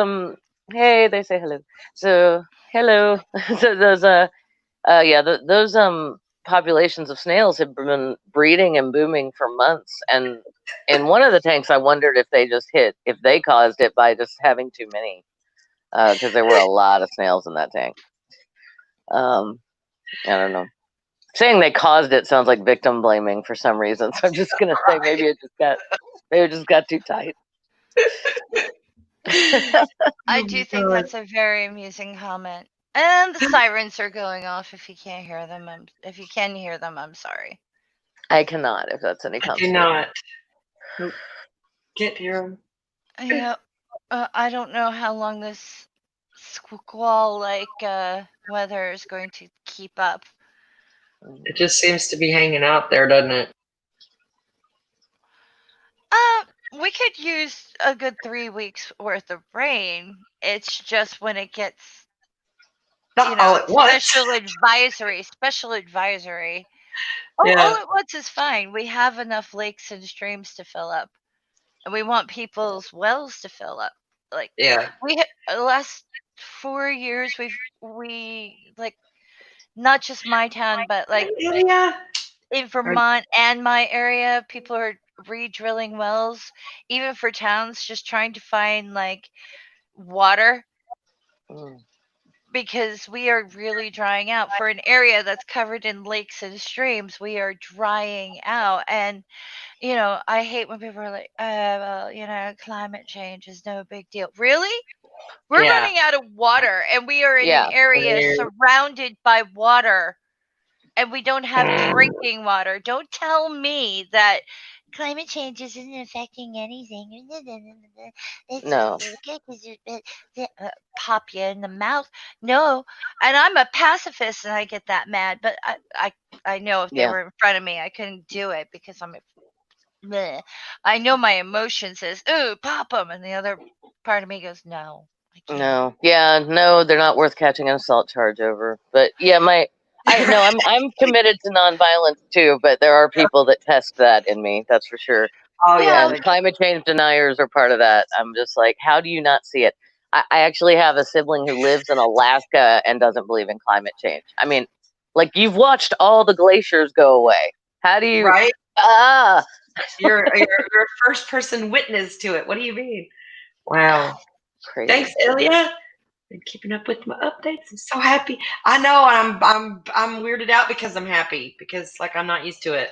hey, they say hello. So hello. So those yeah, those populations of snails have been breeding and booming for months. And in one of the tanks, I wondered if they caused it by just having too many, because there were a lot of snails in that tank. I don't know. Saying they caused it sounds like victim blaming for some reason. So I'm just gonna say maybe it just got too tight. I do think that's a very amusing comment. And the sirens are going off. If you can't hear them, if you can hear them, I'm sorry. I cannot, if that's any I do consolation. not. Nope. Can't hear them. Yeah, I don't know how long this squall-like weather is going to keep up. It just seems to be hanging out there, doesn't it? We could use a good 3 weeks worth of rain. It's just when it gets, Not all at once. special advisory. Oh, Yeah. all at once is fine. We have enough lakes and streams to fill up, and we want people's wells to fill up. Like Yeah. the last 4 years, we like not just my town, but like Yeah. in Vermont and my area, people are re-drilling wells, even for towns, just trying to find like water Mm. because we are really drying out. For an area that's covered in lakes and streams, we are drying out. And I hate when people are like, well, climate change is no big deal. Really? We're Yeah. running out of water, and we are in Yeah. an area Weird. surrounded by water, and we don't have drinking water. Don't tell me that climate change isn't affecting anything. It's No. okay because pop you in the mouth. No, and I'm a pacifist, and I get that mad. But I know if they Yeah. were in front of me, I couldn't do it because bleh. I know my emotion says, "Ooh, pop them," and the other part of me goes, "No, I can't." No. Yeah, no, they're not worth catching an assault charge over. But yeah, I know I'm committed to nonviolence too, but there are people that test that in me. That's for sure. Oh yeah, And climate change deniers are part of that. I'm just like, how do you not see it? I actually have a sibling who lives in Alaska and doesn't believe in climate change. I mean, like you've watched all the glaciers go away. How do you? right. Ah, You're a first person witness to it. What do you mean? Wow. crazy. Thanks, Elia. Been keeping up with my updates. I'm so happy. I know I'm weirded out because I'm happy because like I'm not used to it.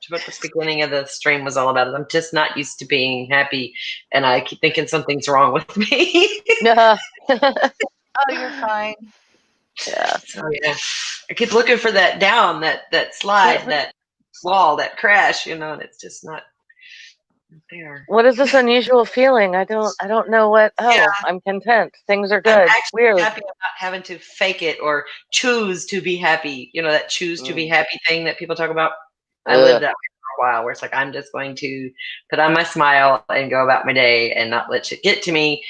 What the beginning of the stream was all about. I'm just not used to being happy, and I keep thinking something's wrong with me. Yeah. Oh, you're fine. Yeah. So yeah, I keep looking for that down, that slide, that wall, that crash, and it's just not there. What is this unusual feeling? I don't know what. Oh, Yeah. I'm content. Things are I'm good. actually Weird. happy about having to fake it or choose to be happy. That choose to be happy thing that people talk about. I lived that way for a while where it's like, I'm just going to put on my smile and go about my day and not let shit get to me.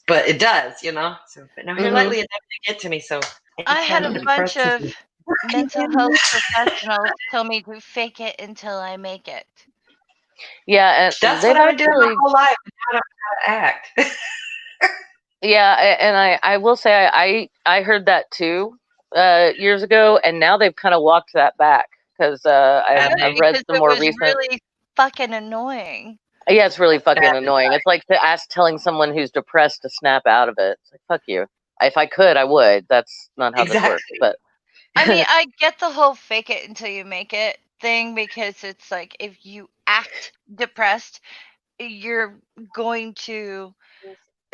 But it does, So, but now here lately it doesn't get to me. So I had a bunch of mental health professionals tell me to fake it until I make it. Yeah, and that's they've what I've been doing my actually. whole life. How to act. Yeah, and I will say I heard that too years ago, and now they've kind of walked that back because I've read Because some it more was recent. really fucking annoying. Yeah, it's really fucking annoying. It's like telling someone who's depressed to snap out of it. It's like, fuck you. If I could, I would. That's not how this works. But I mean, I get the whole fake it until you make it thing because it's like if you act depressed, you're going to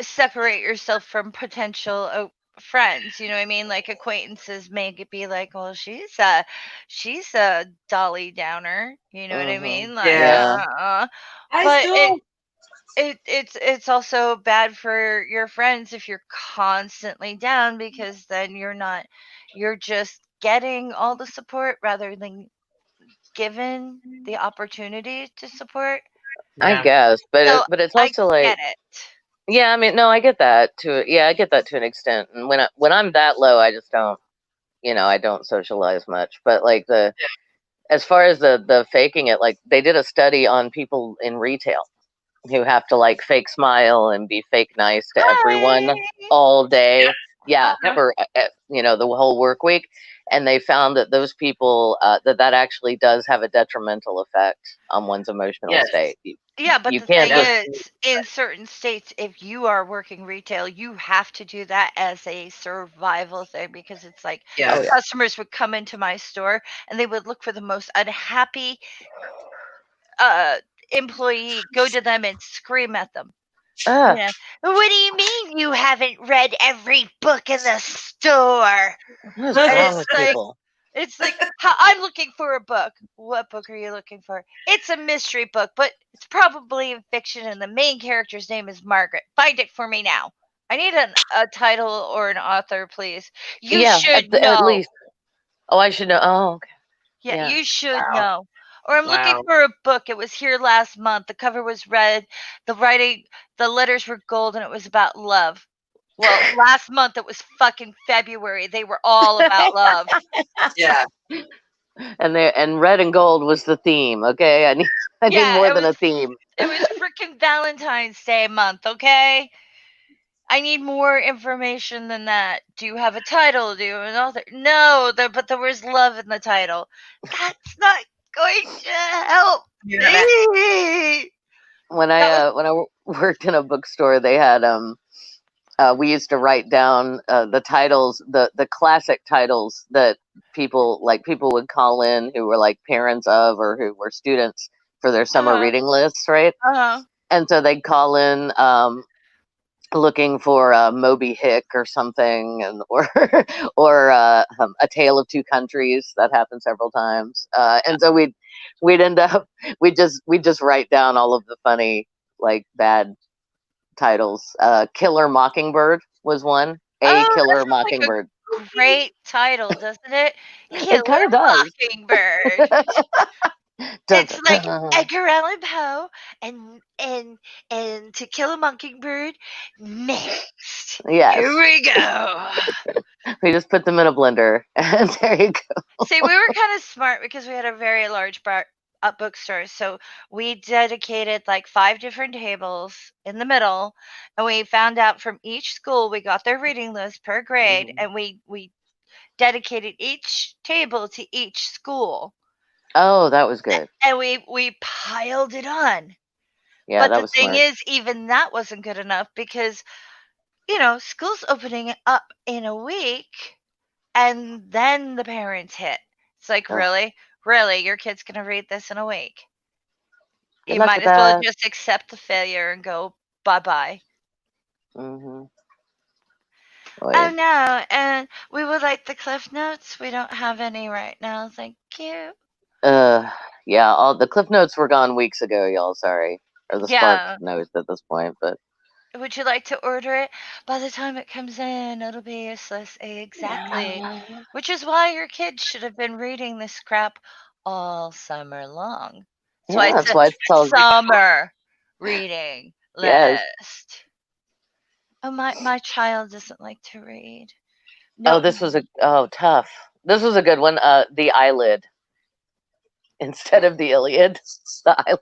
separate yourself from potential friends. You know what I mean? Like acquaintances may be like, well, she's a Dolly Downer. You know what I mean? Like, Yeah. but it's also bad for your friends if you're constantly down because then you're just getting all the support rather than given the opportunity to support. I guess, but So it's also I like, get it. yeah, I mean, no, I get that I get that to an extent. And when I'm that low, I just don't, I don't socialize much. But like as far as the faking it, like they did a study on people in retail who have to like fake smile and be fake nice to everyone all day. Yeah, for the whole work week, and they found that those people that actually does have a detrimental effect on one's emotional state. Yeah, but you the can't thing is, in certain states, if you are working retail, you have to do that as a survival thing because it's like customers would come into my store and they would look for the most unhappy employee, go to them and scream at them. Yeah. What do you mean you haven't read every book in the store? What's wrong with people? It's like I'm looking for a book. What book are you looking for? It's a mystery book, but it's probably in fiction, and the main character's name is Margaret. Find it for me now. I need a title or an author, please. You should know. At least. Oh, I should know. Oh, okay. Yeah, you should know. Or I'm looking for a book. It was here last month. The cover was red. The letters were gold, and it was about love. Well, last month it was fucking February. They were all about love. Yeah. And red and gold was the theme. Okay, I need more than a theme. It was freaking Valentine's Day month. Okay, I need more information than that. Do you have a title? Do you have an author? No, but there was love in the title. That's not going to help me. When I worked in a bookstore, they had we used to write down the titles, the classic titles that people would call in who were like parents of or who were students for their summer reading lists, right? And so they'd call in looking for Moby Hick or something, and or A Tale of Two Countries. That happened several times, and so we'd end up we'd just write down all of the funny like bad titles. Killer Mockingbird was one. Killer Mockingbird. Like a great title, doesn't it? It kind of does. Mockingbird. Dun, It's dun, like dun. Edgar Allan Poe and To Kill a Mockingbird mixed. Yes. Here we go. We just put them in a blender, and there you go. See, we were kind of smart because we had a very large bookstore. So we dedicated like 5 different tables in the middle, and we found out from each school we got their reading list per grade, Mhm. and we dedicated each table to each school, Oh, that was good. and we piled it on. Yeah, But that the was thing smart. is, even that wasn't good enough because school's opening up in a week, and then the parents hit. It's like, Ugh. really, your kid's gonna read this in a week. Good You luck might with as well that. just accept the failure and go bye-bye. Mm-hmm. Oh, no, and we would like the Cliff Notes. We don't have any right now. Thank you. Yeah, all the Cliff Notes were gone weeks ago, y'all. Sorry. Or the Spark Yeah. Notes at this point, but Would you like to order it? By the time it comes in, it'll be useless. Exactly. Which is why your kids should have been reading this crap all summer long. That's why yeah, it's that's a why it's called. summer reading Yes. list. Oh, my child doesn't like to read. Oh, No, this was tough. This was a good one. The Eyelid instead of the Iliad. The Eyelid.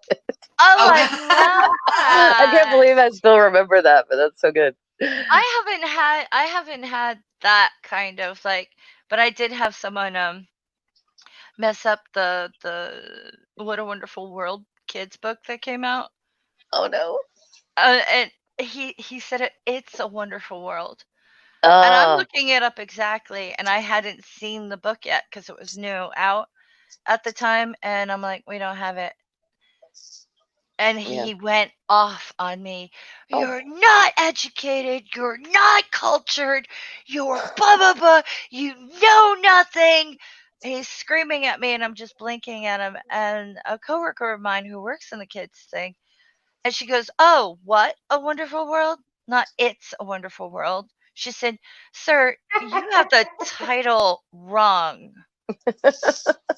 oh, Oh. I love I can't that. believe I still remember that, but that's so good. I haven't had that kind of like, but I did have someone mess up the What a Wonderful World kids book that came out. Oh no. And he said it's a wonderful world. And I'm looking it up exactly, and I hadn't seen the book yet because it was new out at the time, and I'm like, we don't have it. And Yeah. he went off on me. Oh. You're not educated. You're not cultured. You're blah, blah, blah. You know nothing. And he's screaming at me, and I'm just blinking at him. And a coworker of mine who works in the kids thing, and she goes, "Oh, what? A Wonderful World? Not It's a Wonderful World." She said, "Sir, you have the title wrong."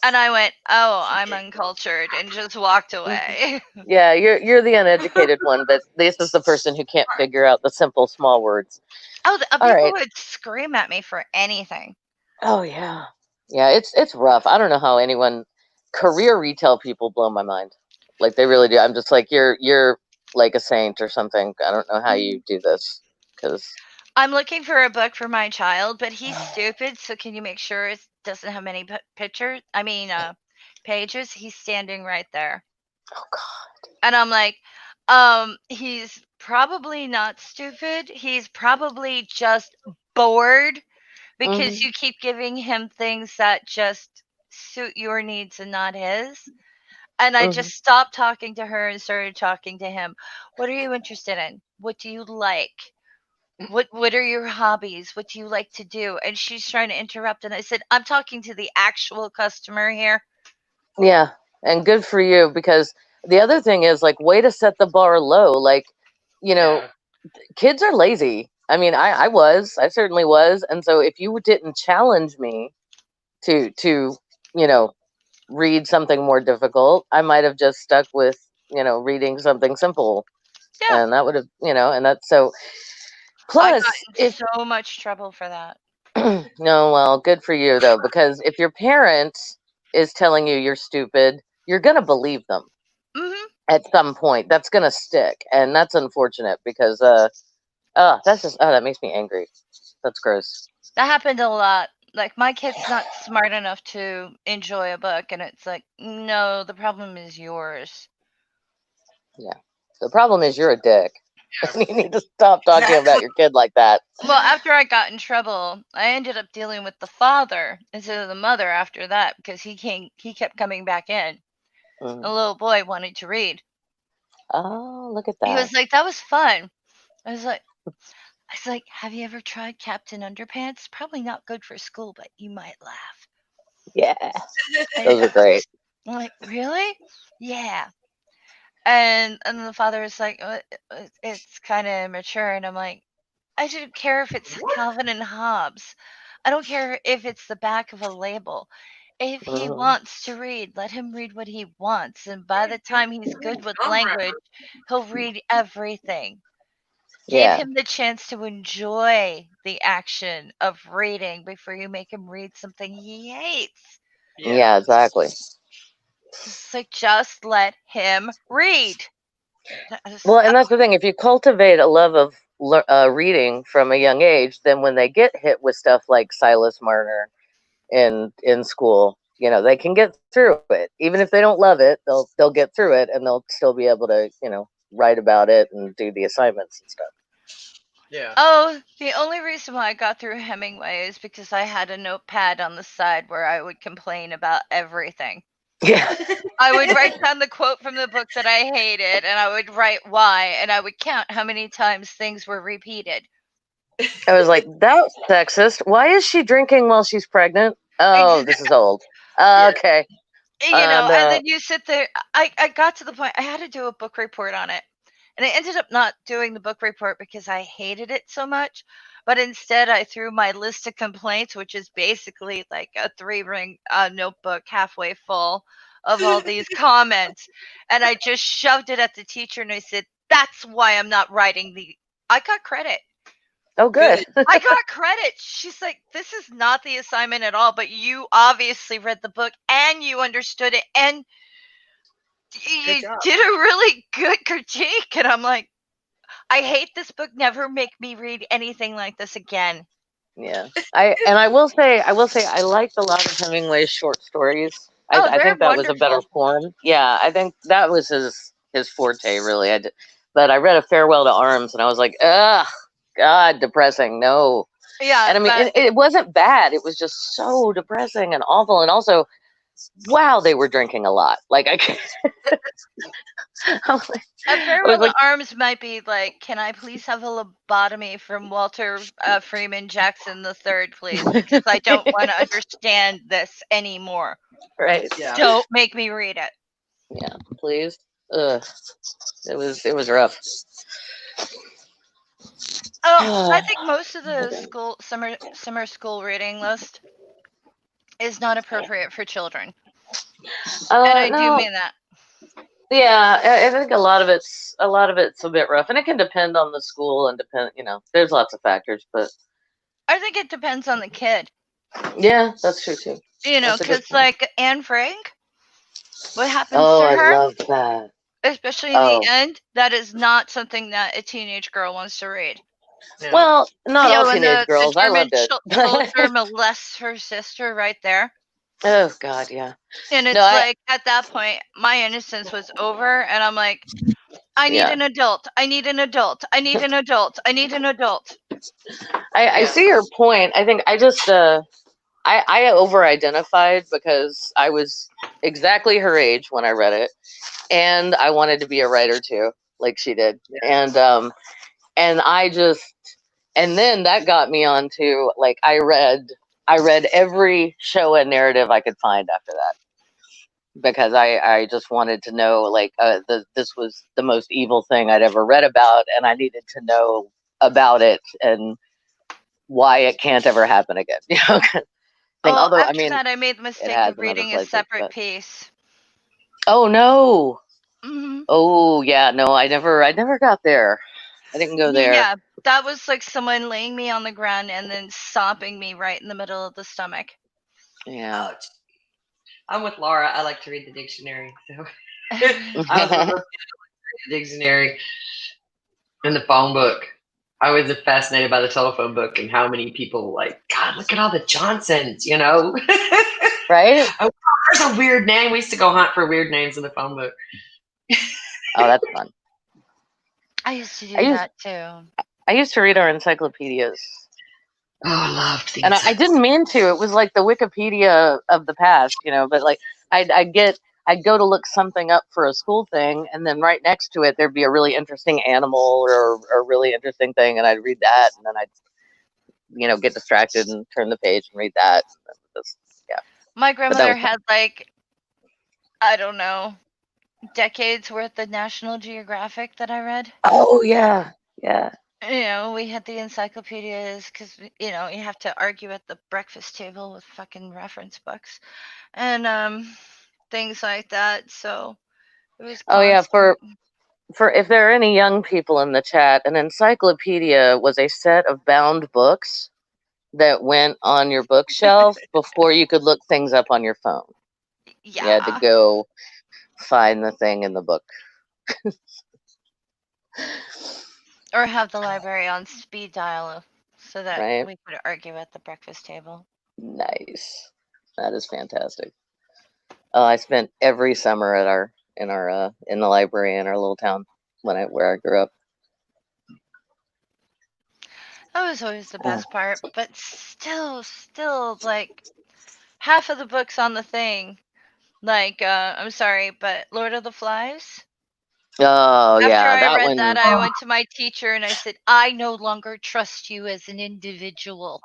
And I went, "Oh, I'm uncultured," and just walked away. Yeah, you're the uneducated one, but this is the person who can't figure out the simple small words. Oh, All people right. would scream at me for anything. Oh yeah. Yeah, it's rough. I don't know how anyone career retail people blow my mind. Like they really do. I'm just like you're like a saint or something. I don't know how you do this cuz I'm looking for a book for my child, but he's stupid. So can you make sure it doesn't have many pictures? I mean, pages. He's standing right there, oh god. and I'm like, he's probably not stupid. He's probably just bored because Mhm. you keep giving him things that just suit your needs and not his. And I Mhm. just stopped talking to her and started talking to him. What are you interested in? What do you like? What are your hobbies? What do you like to do? And she's trying to interrupt, and I said, I'm talking to the actual customer here. Yeah, and good for you because the other thing is like way to set the bar low. Like, you know, kids are lazy. I mean, I certainly was, and so if you didn't challenge me to you know read something more difficult, I might have just stuck with reading something simple, Yeah. and that would have and that's so. I got Plus, in if so much trouble for that. no, well, good for you though, because if your parent is telling you you're stupid, you're gonna believe them Hmm. at some point. That's gonna stick, and that's unfortunate because that's just that makes me angry. That's gross. That happened a lot. Like, my kid's not smart enough to enjoy a book, and it's like, no, the problem is yours. Yeah, the problem is you're a dick, and you need to stop talking about your kid like that. Well, after I got in trouble, I ended up dealing with the father instead of the mother after that because he kept coming back in. Mhm. The little boy wanted to read. Oh, look at He that. was like, "That was fun." I was like, "Have you ever tried Captain Underpants? Probably not good for school, but you might laugh." Yeah, And those are great. I'm like, "Really?" Yeah. And the father was like, It's kind of immature," and I'm like, "I don't care if it's Calvin and Hobbes. I don't care if it's the back of a label. If he Mhm. wants to read, let him read what he wants. And by the time he's good with language, he'll read everything. Give Yeah. him the chance to enjoy the action of reading before you make him read something he hates. Yeah, exactly. It's like, just let him read. Well, and that's the thing. If you cultivate a love of reading from a young age, then when they get hit with stuff like Silas Marner in school, they can get through it. Even if they don't love it, they'll get through it, and they'll still be able to write about it and do the assignments and stuff. Yeah. Oh, the only reason why I got through Hemingway is because I had a notepad on the side where I would complain about everything. Yeah. I would write down the quote from the book that I hated, and I would write why, and I would count how many times things were repeated. I was like, that's sexist. Why is she drinking while she's pregnant? Oh, this is old. Okay. And no. then you sit there. I got to the point I had to do a book report on it. And I ended up not doing the book report because I hated it so much. But instead, I threw my list of complaints, which is basically like a 3-ring notebook halfway full of all these comments. And I just shoved it at the teacher and I said, that's why I'm not writing the. I got credit. Oh, good. I got credit. She's like, this is not the assignment at all, but you obviously read the book and you understood it and you did a really good critique. And I'm like, I hate this book. Never make me read anything like this again. Yeah. I will say I liked a lot of Hemingway's short stories. I They're think that was a better wonderful. form. Yeah, I think that was his forte, really. But I read A Farewell to Arms, and I was like, ugh, God, depressing. No. Yeah. And I mean, it wasn't bad. It was just so depressing and awful. And also, wow, they were drinking a lot. Like, I can't. A Farewell to Arms might be like, can I please have a lobotomy from Walter Freeman Jackson III, please? Because I don't want to understand this anymore. Right. Yeah. Don't make me read it. Yeah, please. Ugh. It was rough. Oh, I think most of the summer school reading list is not appropriate for children. And I do mean that. Yeah, I think a lot of it's a bit rough, and it can depend on the school and there's lots of factors, but I think it depends on the kid. Yeah, that's true too. Because like Anne Frank, what happens to her? I love that. Especially in the end, that is not something that a teenage girl wants to read. No. Well, not all teenage girls. The I loved it. soldier molests her sister right there. Oh God, yeah. And it's like at that point, my innocence was over, and I'm like, I need an adult. I need an adult. I need an adult. I need an adult. I see your point. I think I just I over-identified because I was exactly her age when I read it, and I wanted to be a writer too, like she did, and then that got me onto like I read every show and narrative I could find after that because I just wanted to know like this was the most evil thing I'd ever read about, and I needed to know about it and why it can't ever happen again. Although after that, I made the mistake of reading a separate piece. Oh no! Mm-hmm. Oh yeah, no, I never got there. I didn't go there. Yeah, that was like someone laying me on the ground and then stomping me right in the middle of the stomach. Yeah. I'm with Laura. I like to read the dictionary. So I was the dictionary and the phone book. I was fascinated by the telephone book and how many people like, God, look at all the Johnsons, Right? Oh, there's a weird name. We used to go hunt for weird names in the phone book. Oh, that's fun. I used to do that too. I used to read our encyclopedias. Oh, I loved these. And I didn't mean to. It was like the Wikipedia of the past, but like I'd go to look something up for a school thing, and then right next to it there'd be a really interesting animal or a really interesting thing, and I'd read that, and then I'd get distracted and turn the page and read that. And my grandmother had like, I don't know, decades worth of National Geographic that I read. Oh yeah, yeah. we had the encyclopedias because, you have to argue at the breakfast table with fucking reference books and things like that. So it was Oh yeah, constant. for if there are any young people in the chat, an encyclopedia was a set of bound books that went on your bookshelf before you could look things up on your phone. You had to Yeah. go find the thing in the book. Or have the library on speed dial so that Right. we could argue at the breakfast table. Nice. That is fantastic. I spent every summer at in the library in our little town where I grew up. That was always the best part, but still, like half of the books on the thing, like I'm sorry, but Lord of the Flies. Oh After yeah, I that read one. that, I went to my teacher and I said, I no longer trust you as an individual.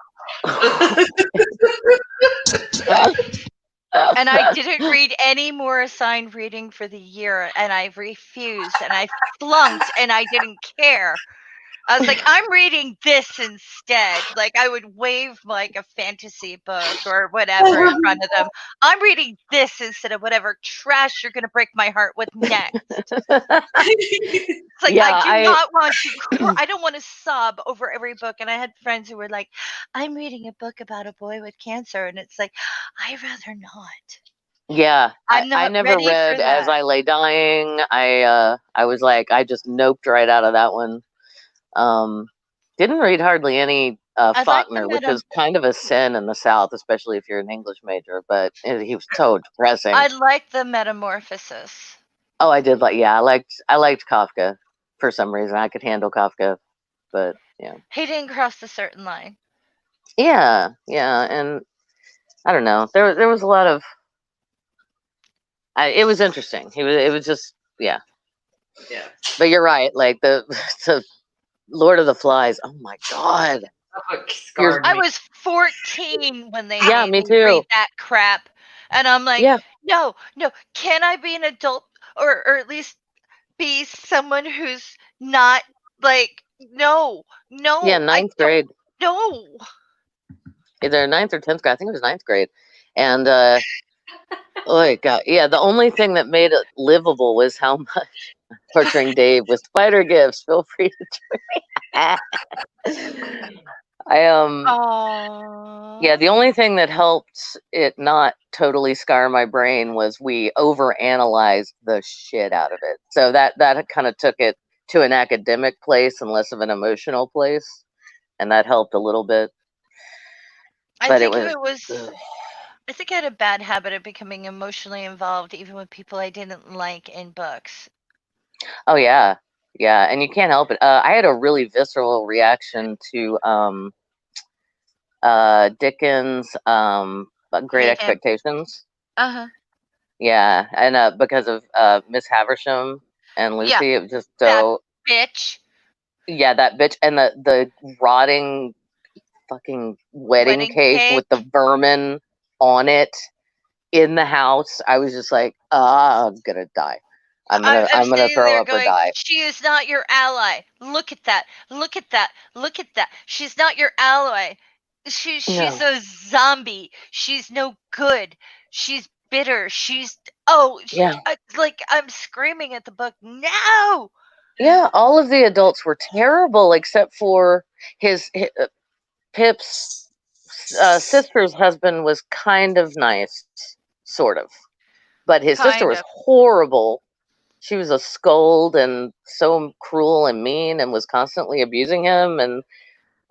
And I didn't read any more assigned reading for the year, and I refused, and I flunked, and I didn't care. I was like, I'm reading this instead. Like, I would wave like a fantasy book or whatever in front of them. I'm reading this instead of whatever trash you're going to break my heart with next. It's like, Yeah, I do not want to I don't want to sob over every book. And I had friends who were like, I'm reading a book about a boy with cancer. And it's like, I'd rather not. Yeah, I'm I not never ready read for As that. I Lay Dying. I was like, I just noped right out of that one. Didn't read hardly any I like the Faulkner, which is kind of a sin in the South, especially if you're an English major. But he was so depressing. I like the Metamorphosis. Oh, I did I liked Kafka for some reason. I could handle Kafka, but yeah. He didn't cross the certain line. Yeah, and I don't know. There was a lot of. It was interesting. It was just Yeah. But you're right. Like the Lord of the Flies. Oh my god. That book scarred I me. was 14 when they Yeah, made me me too. read that crap. And I'm like, Yeah. no, can I be an adult or at least be someone who's not like, no. Yeah, ninth grade. No. Either ninth or 10th grade. I think it was ninth grade. And oh god, yeah. The only thing that made it livable was how much torturing Dave with spider gifts. Feel free to join. Yeah, the only thing that helped it not totally scar my brain was we overanalyzed the shit out of it. So that kind of took it to an academic place and less of an emotional place, and that helped a little bit. I think I had a bad habit of becoming emotionally involved even with people I didn't like in books. Oh yeah, and you can't help it. I had a really visceral reaction to Dickens' Great Expectations. Yeah, and because of Miss Havisham and Lucy, it was just so that bitch. Yeah, that bitch, and the rotting fucking wedding cake with the vermin on it in the house. I was just like, I'm gonna die. I'm gonna throw up or die. She is not your ally. Look at that. Look at that. Look at that. She's not your ally. She's a zombie. She's no good. She's bitter. Like I'm screaming at the book. No. Yeah, all of the adults were terrible except for his Pip's sister's husband was kind of nice, sort of, but his sister was horrible. She was a scold and so cruel and mean and was constantly abusing him, and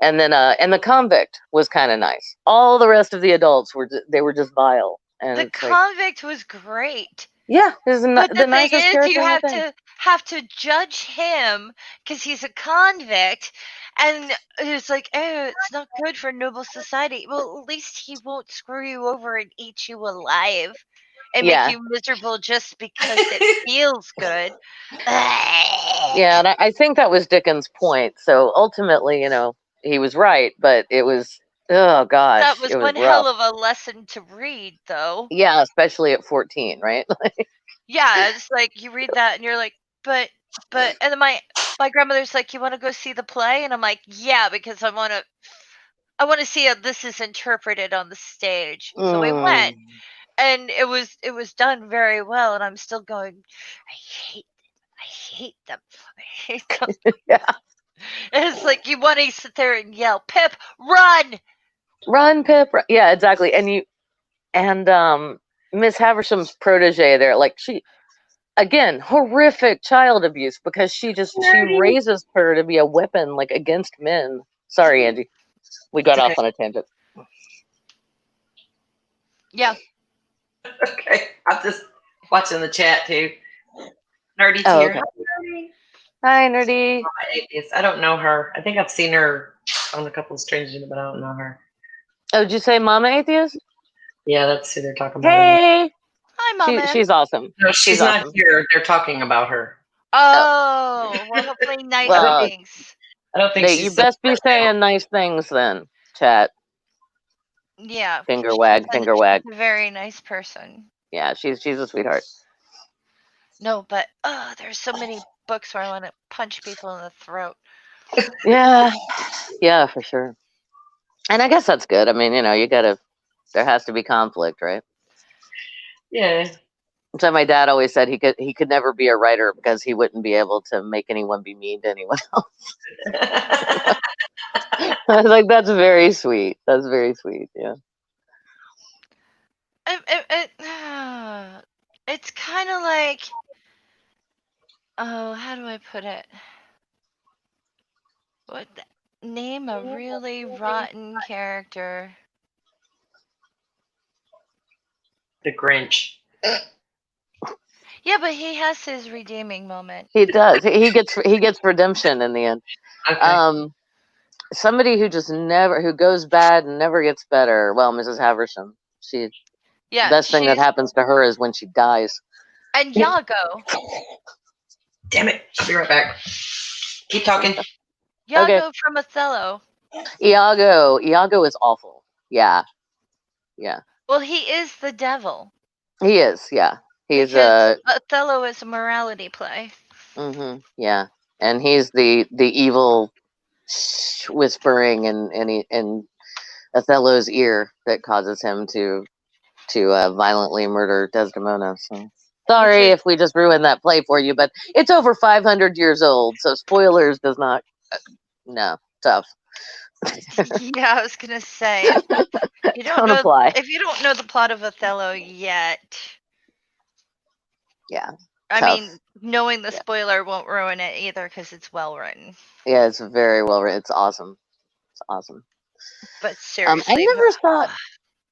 then the convict was kind of nice. All the rest of the adults were just vile. And the convict was great. Yeah, but the thing is, you have to judge him because he's a convict, and it's like, oh, it's not good for noble society. Well, at least he won't screw you over and eat you alive and make you miserable just because it feels good. Yeah, and I think that was Dickens' point. So ultimately, he was right, but it was, oh gosh, that was one hell of a lesson to read, though. Yeah, especially at 14, right? Yeah, it's like you read that and you're like, but but and then my grandmother's like, "You want to go see the play?" And I'm like, "Yeah, because I want to see how this is interpreted on the stage." So we went, and it was done very well. And I'm still going, I hate them, I hate them. Yeah. And it's like you want to sit there and yell, "Pip, run!" Run, Pip. Yeah, exactly. And Miss Haversham's protege there, like she again, horrific child abuse because she raises her to be a weapon like against men. Sorry, Angie. We got It's off okay. on a tangent. Yeah. Okay, I'm just watching the chat too. Nerdy's Oh, here. okay. Hi, Nerdy. Hi, Nerdy. My atheist. I don't know her. I think I've seen her on a couple of Strangers, but I don't know her. Oh, did you say Mama Atheist? Yeah, that's who they're talking about. Hey. Hi, Mama. She's awesome. No, she's not awesome. here. They're talking about her. Oh, well, hopefully nice Well, things. I don't think she's. You best be saying nice things then, chat. Yeah. Finger wag, finger wag. A very nice person. Yeah, she's a sweetheart. No, but there's so many books where I want to punch people in the throat. Yeah, for sure. And I guess that's good. I mean, there has to be conflict, right? Yeah. So my dad always said he could never be a writer because he wouldn't be able to make anyone be mean to anyone else. I was like, that's very sweet. That's very sweet. Yeah. It's kind of like, how do I put it? Name a really rotten character. The Grinch. Yeah, but he has his redeeming moment. He does. He gets redemption in the end. Okay. Somebody who who goes bad and never gets better. Well, Mrs. Havisham. The best thing that happens to her is when she dies. And Iago. Damn it. I'll be right back. Keep talking. Iago from Othello. Iago is awful. Yeah. Well, he is the devil. He is. Yeah. He's Othello is a morality play. Yeah, and he's the evil whispering in Othello's ear that causes him to violently murder Desdemona. So sorry if we just ruined that play for you, but it's over 500 years old, so spoilers does not. No, tough. Yeah, I was gonna say if you don't know the plot of Othello yet. Yeah. I mean, knowing the spoiler won't ruin it either because it's well written. Yeah, it's very well written. It's awesome. It's awesome. But seriously,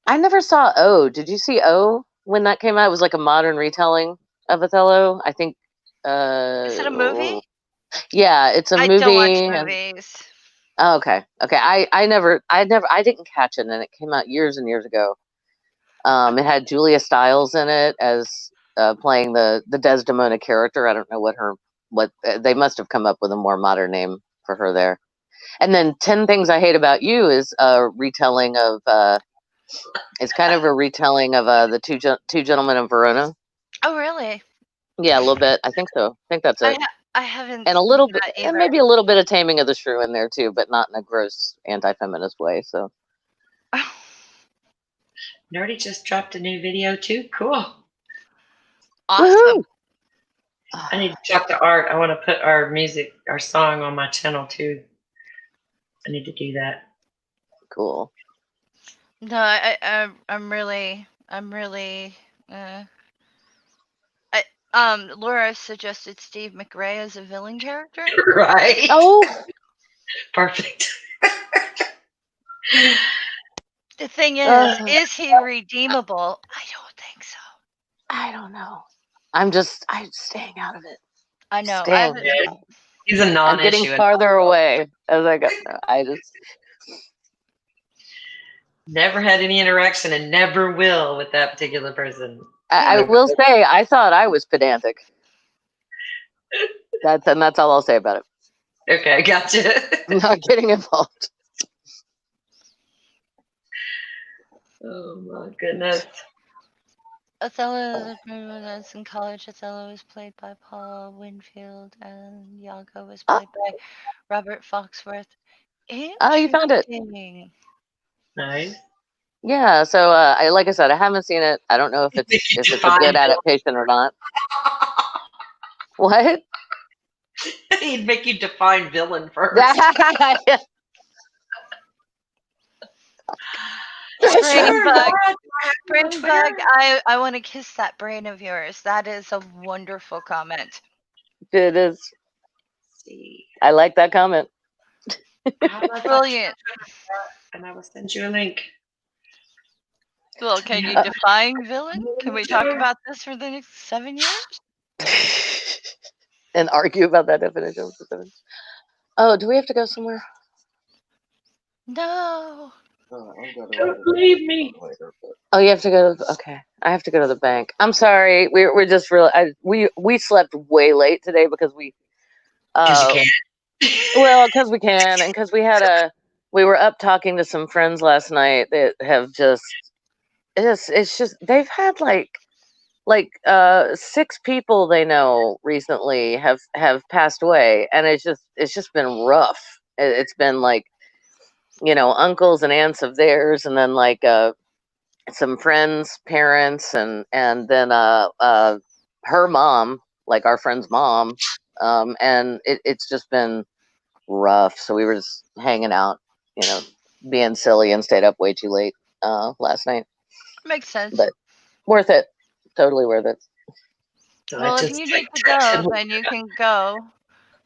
I never saw O. Did you see O when that came out? It was like a modern retelling of Othello. I think. Is it a movie? Yeah, it's a movie. I don't watch movies. Oh, okay. I didn't catch it, and it came out years and years ago. It had Julia Stiles in it as playing the Desdemona character. I don't know what they must have come up with a more modern name for her there. And then 10 Things I Hate About You is a retelling of it's kind of a retelling of the two Gentlemen of Verona. Oh, really? Yeah, a little bit. I think so. I think that's it. I haven't. And a little bit, and maybe a little bit of Taming of the Shrew in there too, but not in a gross anti-feminist way. So. Nerdy just dropped a new video too. Cool. Awesome. Woo-hoo! I need to talk to Art. I want to put our song on my channel too. I need to do that. Cool. No, I'm really. Laura suggested Steve McRae as a villain character. Right. Oh. Perfect. The thing is he redeemable? I don't think so. I don't know. I'm staying out of it. I know. He's a non-issue. I'm getting farther away as I go. I just never had any interaction and never will with that particular person. I will say I thought I was pedantic. That's all I'll say about it. Okay, gotcha. I'm not getting involved. Oh my goodness. Othello, that's in college. Othello was played by Paul Winfield, and Iago was Oh, played by Robert Foxworth. oh, you found it. Interesting. Nice. Yeah. So, like I said, I haven't seen it. I don't know if it's a Define good villain. adaptation or not. What? He'd make you define villain first. Brain Sure, bug. Laura, do I have you on Brain Twitter? bug. I want to kiss that brain of yours. That is a wonderful comment. It is. Let's see. I like that comment. How about that? Brilliant. And I will send you a link. Well, can you Yeah. define villain? Can we talk about this for the next 7 years? And argue about that definition. Oh, do we have to go somewhere? No. Don't leave me. Oh, you have to go. Okay, I have to go to the bank. I'm sorry. We're just real. We slept way late today because we. Because you can. Well, because we can, and because we were up talking to some friends last night that have it's just they've had like 6 people they know recently have passed away, and it's just been rough. It's been like, uncles and aunts of theirs, and then like some friends' parents, and then her mom, like our friend's mom, and it's just been rough. So we were just hanging out, being silly, and stayed up way too late last night. Makes sense. But worth it, totally worth it. So Well, I if just you like need to go, texted then you can go.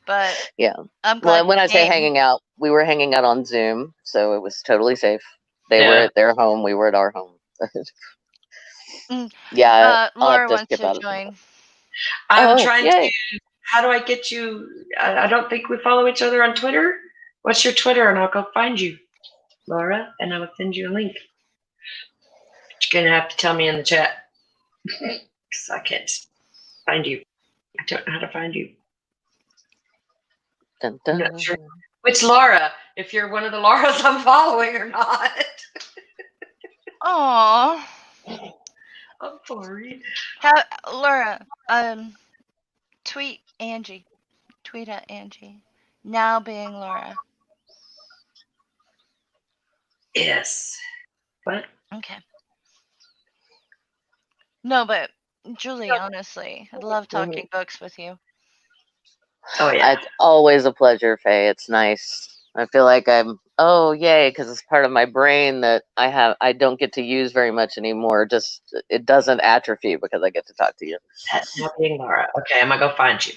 But Yeah. I'm Well, glad and when you I say came. hanging out, we were hanging out on Zoom, so it was totally safe. They were Yeah. at their home, we were at our home. Mm, Yeah, I'll have Laura to wants skip to out of it. join. I'm Oh, trying yay. to. How do I get you? I don't think we follow each other on Twitter. What's your Twitter? And I'll go find you, Laura, and I will send you a link. But you're going to have to tell me in the chat because I can't find you. I don't know how to find you. Dun, I'm dun. not sure which Laura, if you're one of the Lauras I'm following or not. Aw. I'm sorry. Laura, tweet Angie. Tweet at Angie. Now being Laura. Yes. What? Okay. No, but Julie, honestly, I love talking books with you. Oh, yeah. It's always a pleasure, Faye. It's nice. I feel like yay, because it's part of my brain that I don't get to use very much anymore. Just it doesn't atrophy because I get to talk to you. That's not being Laura. Okay, I'm going to go find you.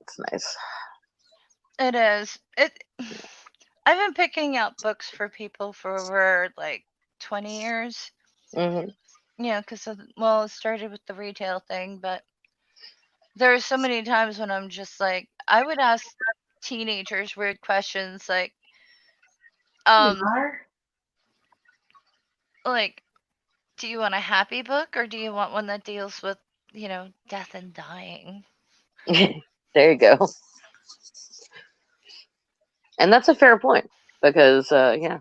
It's nice. It is. I've been picking out books for people for over like 20 years. Hmm. Yeah, because it started with the retail thing, but there are so many times when I'm just like, I would ask teenagers weird questions like, like, do you want a happy book or do you want one that deals with, death and dying? There you go. And that's a fair point because yeah.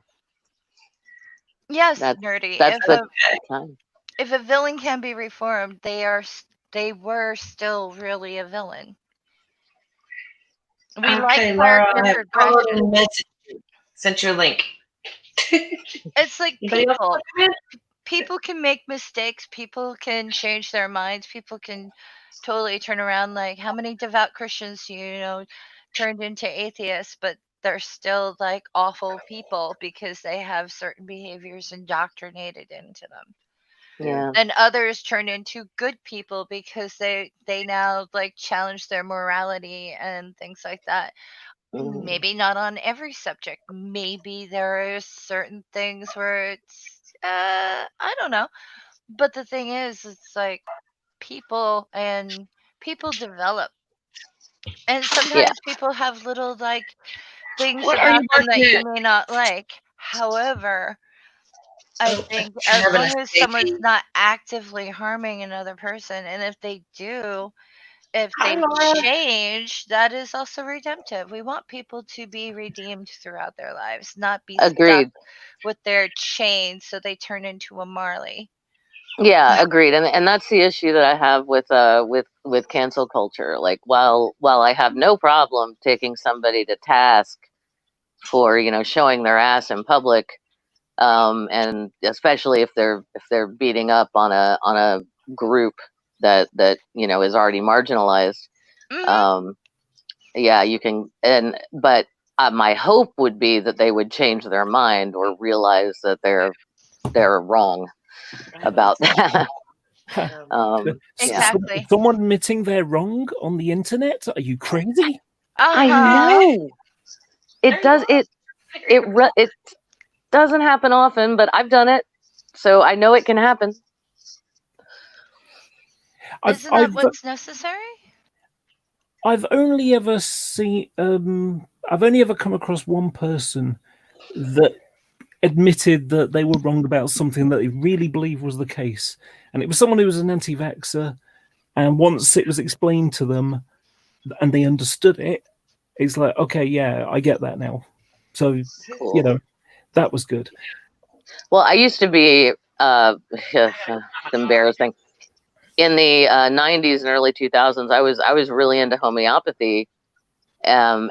Yes, That's nerdy. the time. If a villain can be reformed, they were still really a villain. We like Laura, I have character followed progression. and messaged you. Sent you a link. It's like Anybody else people. recommend? People can make mistakes. People can change their minds. People can totally turn around. Like, how many devout Christians, turned into atheists, but they're still like awful people because they have certain behaviors indoctrinated into them. Yeah. And others turn into good people because they now like challenge their morality and things like that. Mhm. Maybe not on every subject. Maybe there are certain things where it's I don't know. But the thing is, it's like people develop. And sometimes people have little like things What are about you them that working you at? may not like. However, I think You're as having long a as someone's safety. not actively harming another person, and if they do, if Hi, they Laura. change, that is also redemptive. We want people to be redeemed throughout their lives, not be stuck Agreed. with their chains so they turn into a Marley. Yeah, agreed. And that's the issue that I have with cancel culture. Like while I have no problem taking somebody to task for, showing their ass in public, and especially if they're beating up on a group that is already marginalized. Mhm. Yeah, you can, but my hope would be that they would change their mind or realize that they're wrong about that. Yeah. Exactly. Someone admitting they're wrong on the internet? Are you crazy? I Uh-huh. know it does it doesn't happen often, but I've done it, so I know it can happen. Isn't that what's necessary? I've only ever seen I've only ever come across one person that admitted that they were wrong about something that they really believed was the case, and it was someone who was an anti-vaxxer. And once it was explained to them and they understood it, it's like, okay, yeah, I get that now. So Cool. that was good. Well, I used to be it's embarrassing. In the 90s and early 2000s, I was really into homeopathy, and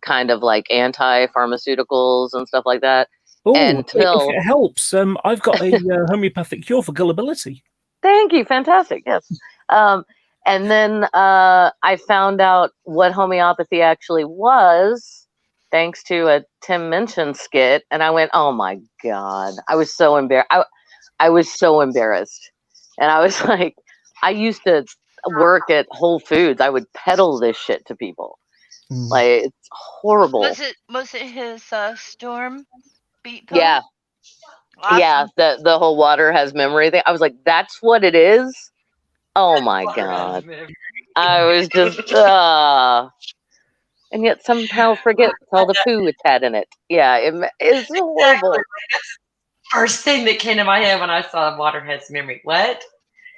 kind of like anti-pharmaceuticals and stuff like that. Oh, Until if it helps, I've got a homeopathic cure for gullibility. Thank you, fantastic, yes. And then I found out what homeopathy actually was, thanks to a Tim Minchin skit, and I went, "Oh my god!" I was so embarrassed. I was so embarrassed, and I was like, I used to work at Whole Foods. I would peddle this shit to people. Like, it's horrible. Was it his storm beat pill? Yeah. Awesome. Yeah, the whole water has memory thing. I was like, that's what it is? Oh my god. I was just and yet somehow forget all the poo it's had in it. Yeah, it's horrible. First thing that came to my head when I saw water has memory. What?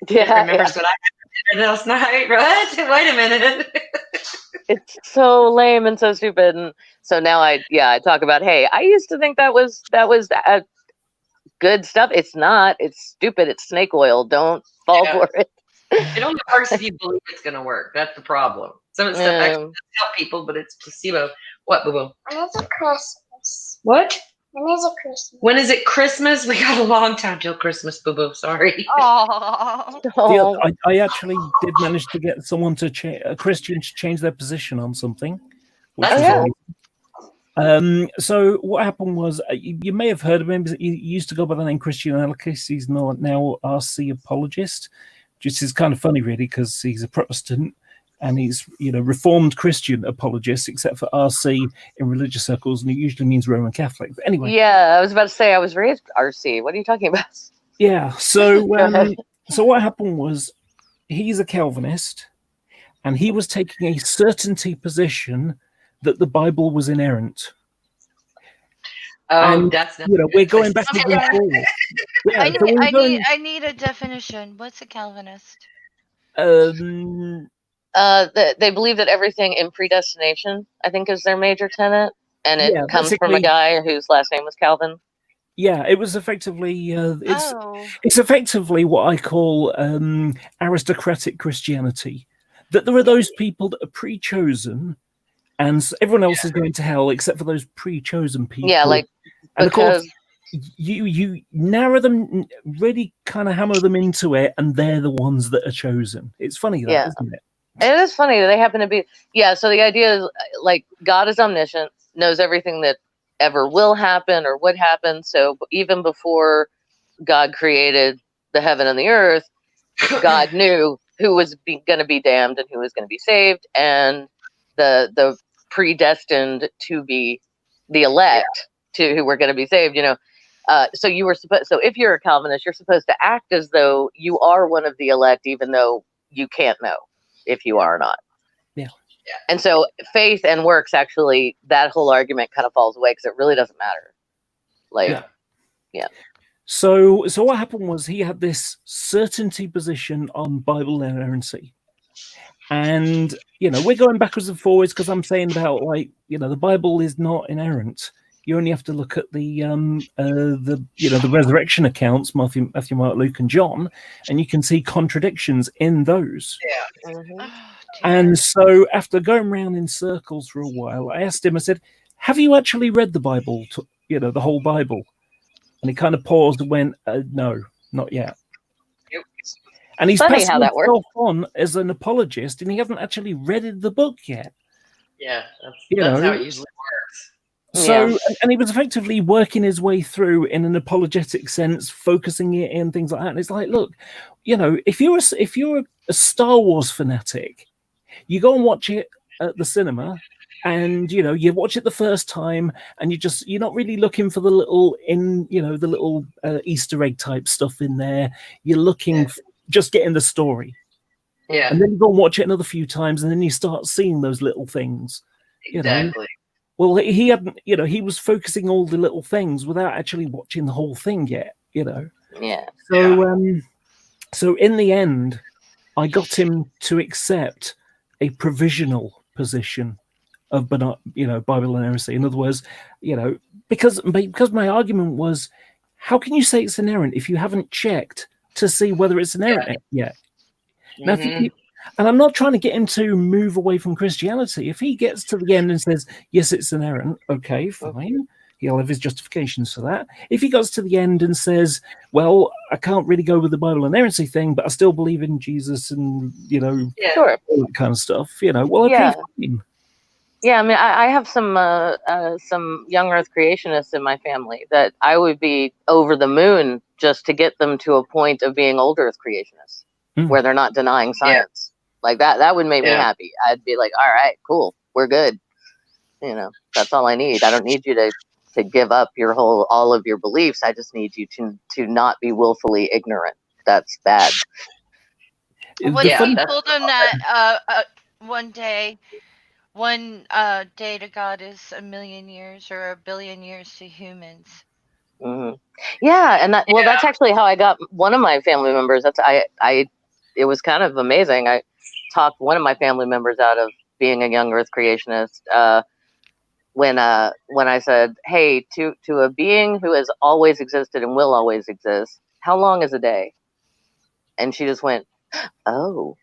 Yeah, It remembers what I had for dinner last night. What? Wait a minute. it's so lame and so stupid. And so now I talk about, hey, I used to think that was good stuff. It's not. It's stupid. It's snake oil. Don't fall for it. It only works if you believe it's going to work. That's the problem. Some of the stuff actually does help people, but it's placebo. What, boo boo? When is it Christmas? What? When is it Christmas? When is it Christmas? We got a long time till Christmas, boo boo. Sorry. Oh. I actually did manage to get someone a Christian to change their position on something. Which That's was cool. amazing. So what happened was, you may have heard of him. He used to go by the name Christian Alakis. He's now RC apologist, which is kind of funny, really, because he's a Protestant and he's Reformed Christian apologist, except for RC in religious circles, and it usually means Roman Catholic. But anyway, yeah, I was about to say I was raised RC. What are you talking about? Yeah. So so what happened was, he's a Calvinist, and he was taking a certainty position that the Bible was inerrant. Oh, and that's not we're going backwards and forwards. Yeah, I need a definition. What's a Calvinist? They believe that everything in predestination, I think, is their major tenet, and it comes from a guy whose last name was Calvin. Yeah, it was effectively it's effectively what I call aristocratic Christianity. That there are those people that are pre-chosen, and everyone else is going to hell except for those pre-chosen people. Yeah, and of course you narrow them, really kind of hammer them into it, and they're the ones that are chosen. It's funny, isn't it? It is funny that they happen to be. Yeah, so the idea is, like, God is omniscient, knows everything that ever will happen or would happen. So even before God created the heaven and the earth, God knew who was going to be damned and who was going to be saved, and the predestined to be the elect to who were going to be saved. So you were supposed. So if you're a Calvinist, you're supposed to act as though you are one of the elect, even though you can't know if you are or not. Yeah. And so faith and works, actually, that whole argument kind of falls away because it really doesn't matter. Yeah. So what happened was, he had this certainty position on Bible inerrancy. And, we're going backwards and forwards because I'm saying about, the Bible is not inerrant. You only have to look at the the resurrection accounts, Matthew, Mark, Luke, and John, and you can see contradictions in those. Mhm. Oh, dear. And so, after going round in circles for a while, I asked him. I said, "Have you actually read the Bible? The whole Bible?" And he kind of paused and went, "No, not yet." And he's Funny passing how that works. himself on as an apologist, and he hasn't actually read the book yet. Yeah, You that's how know. it usually works. So, Yeah. and he was effectively working his way through in an apologetic sense, focusing it in things like that. And it's like, look, if you're a Star Wars fanatic, you go and watch it at the cinema, and you watch it the first time, and you're not really looking for the little Easter egg type stuff in there. You're looking just getting the story, Yeah, and then you go and watch it another few times, and then you start seeing those little things. exactly. Well, he hadn't, he was focusing all the little things without actually watching the whole thing yet. Yeah. So in the end, I got him to accept a provisional position of Bible inerrancy. In other words, because my argument was, how can you say it's inerrant if you haven't checked to see whether it's inerrant yet? Now, and I'm not trying to get him to move away from Christianity. If he gets to the end and says, yes, it's inerrant, okay, fine. He'll have his justifications for that. If he goes to the end and says, well, I can't really go with the Bible inerrancy thing, but I still believe in Jesus and, Sure. all that kind of stuff, well, okay, Yeah. fine. Yeah, I mean, I have some young Earth creationists in my family that I would be over the moon just to get them to a point of being old Earth creationists, where they're not denying science. Like that would make me happy. I'd be like, all right, cool, we're good. That's all I need. I don't need you to give up all of your beliefs. I just need you to not be willfully ignorant. That's bad. What The if funny- you told them that one day to God is a million years or a billion years to humans? Hmm. Yeah, and that's actually how I got one of my family members. It was kind of amazing. I talked one of my family members out of being a young Earth creationist when I said, "Hey, to a being who has always existed and will always exist, how long is a day?" And she just went, "Oh."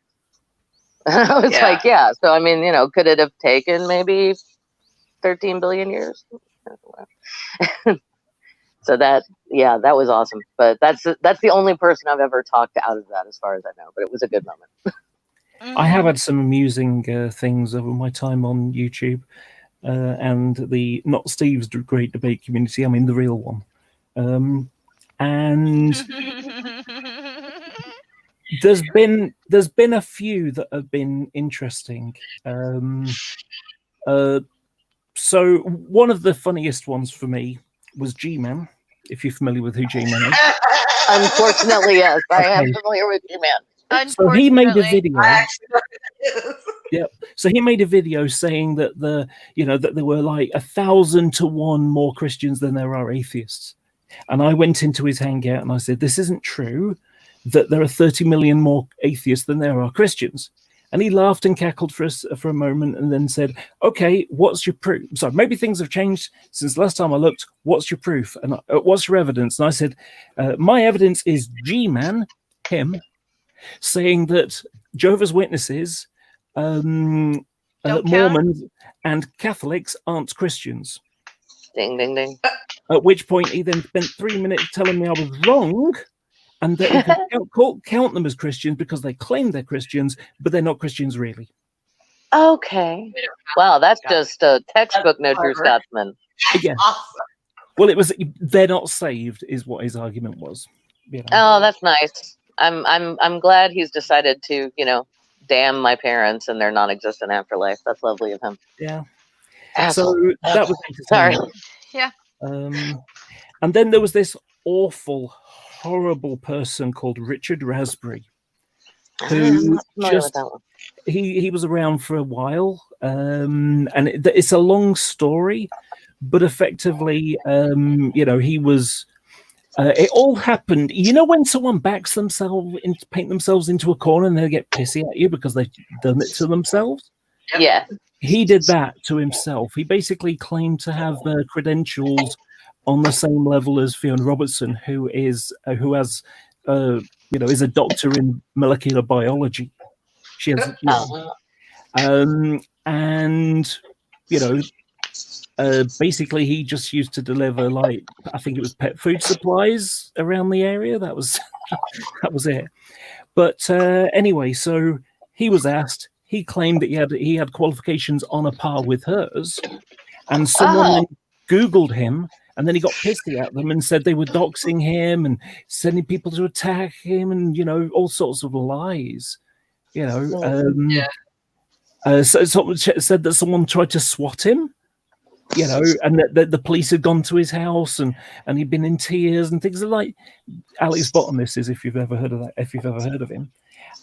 I was like, "Yeah." So I mean, could it have taken maybe 13 billion years? So that was awesome. But that's the only person I've ever talked out of that, as far as I know. But it was a good moment. I have had some amusing things over my time on YouTube and the not Steve's Great Debate Community. I mean the real one. And there's been a few that have been interesting. So one of the funniest ones for me was G-Man. If you're familiar with who G-Man is. Unfortunately, yes, I am Okay. familiar with you, man. So he made a video. Actually, Yep. So he made a video saying that that there were like 1,000 to 1 more Christians than there are atheists. And I went into his hangout and I said, this isn't true, that there are 30 million more atheists than there are Christians. And he laughed and cackled for a moment and then said, okay, what's your proof? So maybe things have changed since last time I looked. What's your proof? And what's your evidence? And I said, my evidence is G-Man, him, saying that Jehovah's Witnesses, Mormons and Catholics aren't Christians. Ding, ding, ding. At which point he then spent 3 minutes telling me I was wrong and that he could count them as Christians because they claim they're Christians, but they're not Christians really. Okay. Wow, that's just a textbook No True Scotsman. Yeah. awesome. Well, it was they're not saved is what his argument was. Oh, that's nice. I'm glad he's decided to, damn my parents and their non-existent afterlife. That's lovely of him. Yeah. Asshole. So that was Sorry. entertaining. Yeah. And then there was this awful, horrible person called Richard Raspberry, I'm who not familiar with that one. he was around for a while, and it's a long story, but effectively, he was. It all happened. When someone backs themselves paint themselves into a corner and they get pissy at you because they've done it to themselves. Yep. Yeah. He did that to himself. He basically claimed to have credentials on the same level as Fiona Robertson, who has is a doctor in molecular biology. She has, and basically he just used to deliver, like, I think it was pet food supplies around the area. That was that was it. But anyway, so he was asked. He claimed that he had qualifications on a par with hers, and someone then Googled him, and then he got pissy at them and said they were doxing him and sending people to attack him, and all sorts of lies. Yeah. So someone said that someone tried to swat him, and that the police had gone to his house and he'd been in tears and things like Alex Bottom. This is, if you've ever heard of that, if you've ever heard of him.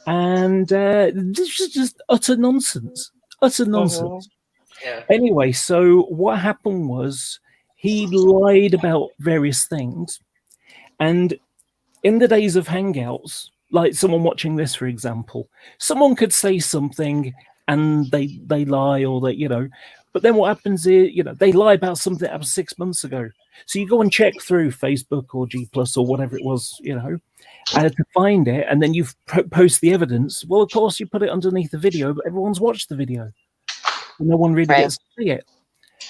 And this is just utter nonsense. Yeah. Anyway, so what happened was he lied about various things. And in the days of Hangouts, like someone watching this, for example, someone could say something and they lie, or they, but then what happens is, they lie about something that happened 6 months ago. So you go and check through Facebook or G Plus or whatever it was, to find it, and then you post the evidence. Well, of course, you put it underneath the video, but everyone's watched the video. And no one really gets to see it.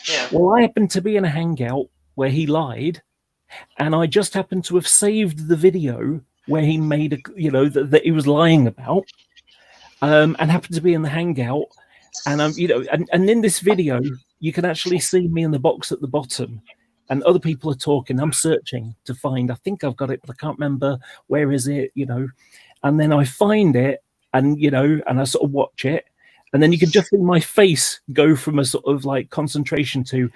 Yeah. Well, I happened to be in a Hangout where he lied, and I just happened to have saved the video where he made that he was lying about, and happened to be in the Hangout. And and in this video, you can actually see me in the box at the bottom, and other people are talking. I'm searching to find. I think I've got it, but I can't remember where is it. And then I find it, and and I sort of watch it, and then you can just see my face go from a sort of like concentration to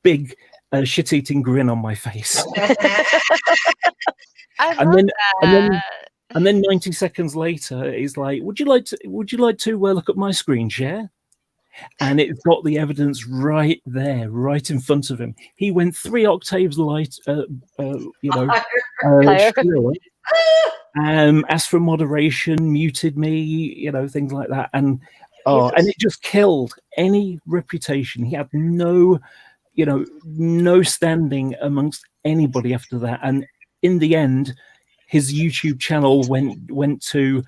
big shit-eating grin on my face. I And love then- that. And then 90 seconds later, he's like, "Would you like to look at my screen share?" And it's got the evidence right there, right in front of him. He went 3 octaves light, Higher. shrill, asked for moderation, muted me, things like that, and and it just killed any reputation. He had no standing amongst anybody after that, and in the end, his YouTube channel went to,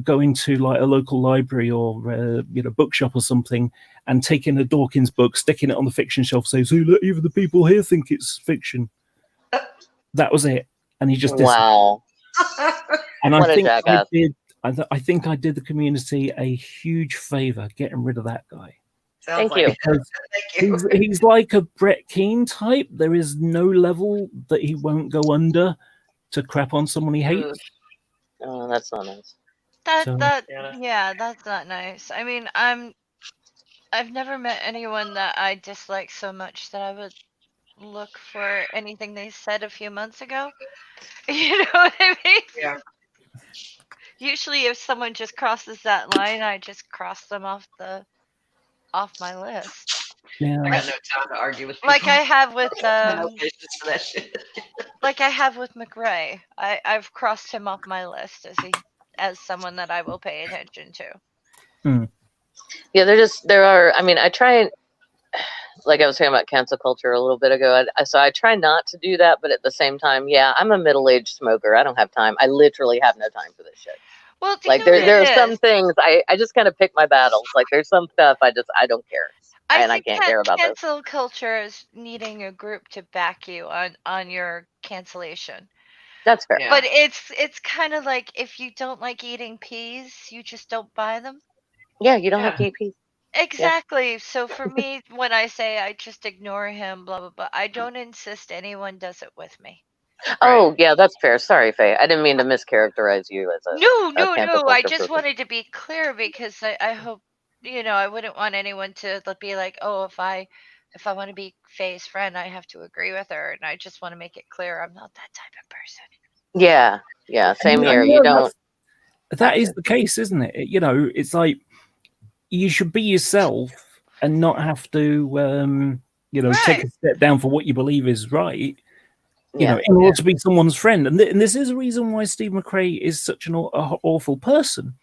going to like a local library or bookshop or something, and taking a Dawkins book, sticking it on the fiction shelf, saying, "So look, even the people here think it's fiction." That was it, and he just Wow. And What I a think jackass. I think I did the community a huge favor getting rid of that guy. Sounds Thank like you. it. Because Thank you. he's like a Brett Keane type. There is no level that he won't go under to crap on someone he hates. Oh, that's not nice. Yeah. Yeah, that's not nice. I mean, I've never met anyone that I dislike so much that I would look for anything they said a few months ago. You know what I mean? Yeah. Usually if someone just crosses that line, I just cross them off my list. Yeah. I got no time to argue with people. Like I have with I have no patience for that shit. like I have with McRae. I've crossed him off my list as someone that I will pay attention to. Yeah, there are. I mean, I try and, like I was talking about cancel culture a little bit ago. So I try not to do that, but at the same time, yeah, I'm a middle-aged smoker. I don't have time. I literally have no time for this shit. Well, do you Like know what there it are some is? things I just kind of pick my battles. Like there's some stuff I don't care. And I think can't that care about this. cancel culture is needing a group to back you on your cancellation. That's fair. Yeah. But it's kind of like if you don't like eating peas, you just don't buy them. Yeah, you don't have to Yeah. eat peas. Exactly. So for me, when I say I just ignore him, blah blah blah, I don't insist anyone does it with me. Oh, yeah, that's fair. Sorry, Faye. I didn't mean to mischaracterize you as a. No. cancel I culture just person. wanted to be clear because I hope I wouldn't want anyone to be like, oh, if I want to be Faye's friend, I have to agree with her, and I just want to make it clear I'm not that type of person. Yeah, same here. And You don't. that is the case, isn't it? It's like you should be yourself and not have to, take a step down for what you believe is right. Yeah. In order to be someone's friend. And this is a reason why Steve McRae is such an awful person,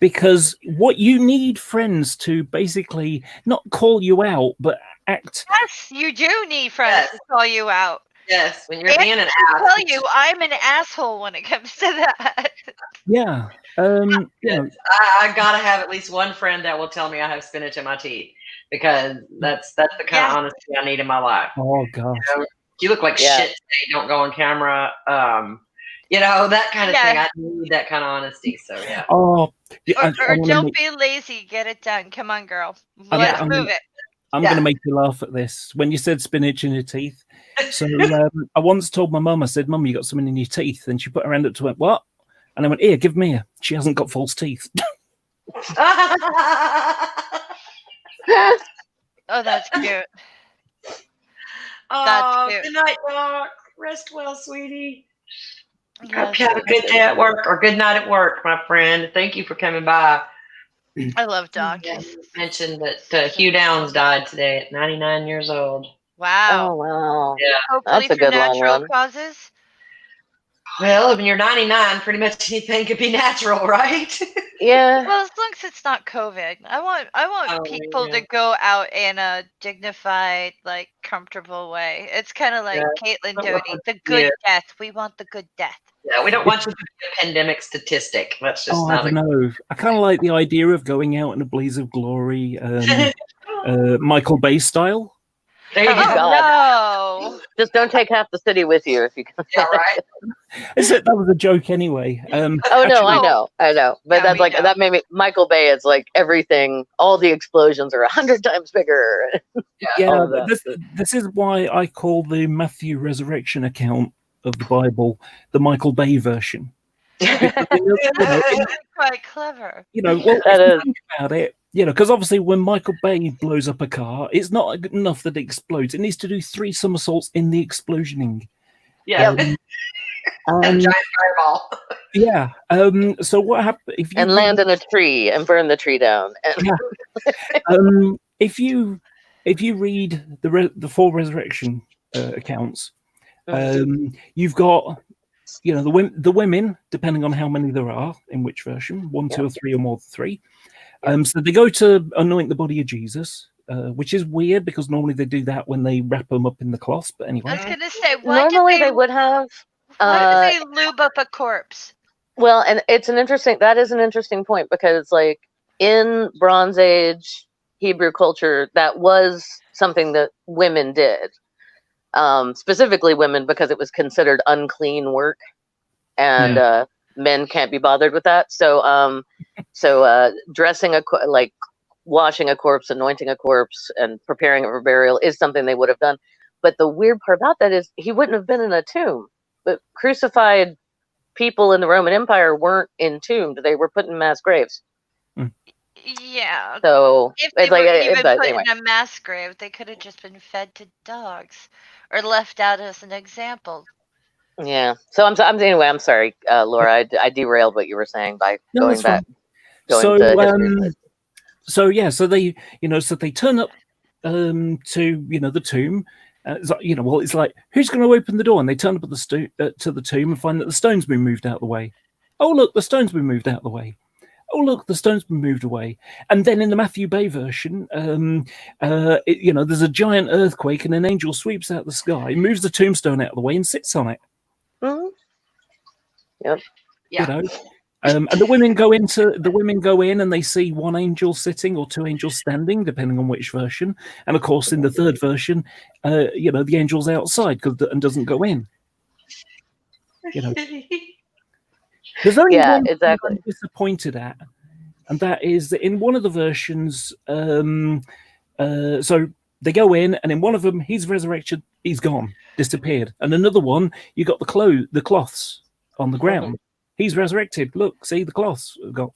because what you need friends to basically not call you out, but act. Yes, you do need friends to call you out. Yes, when you're And being an I ass. tell you, I'm an asshole when it comes to that. Yeah. You know, I gotta have at least one friend that will tell me I have spinach in my teeth, because that's the kind of honesty I need in my life. oh gosh. You know, you look like shit today, don't go on camera. You know, that kind of thing. I need that kind of honesty. So yeah. Oh, yeah, Or don't be lazy. Get it done. Come on, girl. Let's move it. I'm going to make you laugh at this. When you said spinach in your teeth. So I once told my mum, I said, Mum, you got something in your teeth. And she put her hand up to it, what? And I went, here, give me her. She hasn't got false teeth. Oh, that's cute. Oh, cute. good night, Doc. Rest well, sweetie. Yes. Hope you have a good day at work, or good night at work, my friend. Thank you for coming by. I love Doc. Yeah, you mentioned that Hugh Downs died today at 99 years old. Wow. Oh wow. Yeah. Hopefully That's a for good long natural run. causes. Well, when you're 99, pretty much anything could be natural, right? Yeah. Well, as long as it's not COVID, I want people to go out in a dignified, like, comfortable way. It's kind of like Caitlin Doty, the good death. We want the good death. Yeah, we don't want you to be a pandemic statistic. That's just I don't know. I kind of like the idea of going out in a blaze of glory, Michael Bay style. There you go. No. Just don't take half the city with you if you can. Yeah, right. That was a joke anyway. Oh no, I know. But Yeah, that's like that made me. Michael Bay is like everything. All the explosions are 100 times bigger. Yeah, this is why I call the Matthew resurrection account of the Bible the Michael Bay version. Quite clever. Well, if you think about it, because obviously when Michael Bay blows up a car, it's not enough that it explodes. It needs to do 3 somersaults in the explosioning. Yeah. And giant fireball. Yeah. So what happened if you land in a tree and burn the tree down? If you read the 4 resurrection accounts, you've got the women, depending on how many there are in which version, 1, 2, or 3, or more than 3. So they go to anoint the body of Jesus, which is weird because normally they do that when they wrap them up in the cloth. But anyway, I was gonna say, normally they would have. Why do they lube up a corpse? Well, and that is an interesting point, because like in Bronze Age Hebrew culture, that was something that women did. Specifically women, because it was considered unclean work, and men can't be bothered with that. So dressing like washing a corpse, anointing a corpse, and preparing it for burial is something they would have done. But the weird part about that is he wouldn't have been in a tomb. But crucified people in the Roman Empire weren't entombed; they were put in mass graves. Yeah. So if they it's like, were even put anyway. in a mass grave, they could have just been fed to dogs, or left out as an example. Yeah. So I'm sorry, Laura. I derailed what you were saying by going back. So they turn up to the tomb. It's like, who's going to open the door? And they turn up at to the tomb and find that the stone's been moved out of the way. Oh look, the stone's been moved out of the way. Oh look, the stone's been moved away. And then in the Matthew Bay version, there's a giant earthquake and an angel sweeps out the sky, moves the tombstone out of the way, and sits on it. Mm-hmm. Yep. Yeah. And the women go in and they see 1 angel sitting or 2 angels standing, depending on which version. And of course, in the 3rd version, the angel's outside and doesn't go in. There's only one thing I'm disappointed at, and that is that in one of the versions, so they go in, and in one of them, he's resurrected, he's gone, disappeared. And another one, you got the cloths on the ground. He's resurrected. Look, see the cloths got,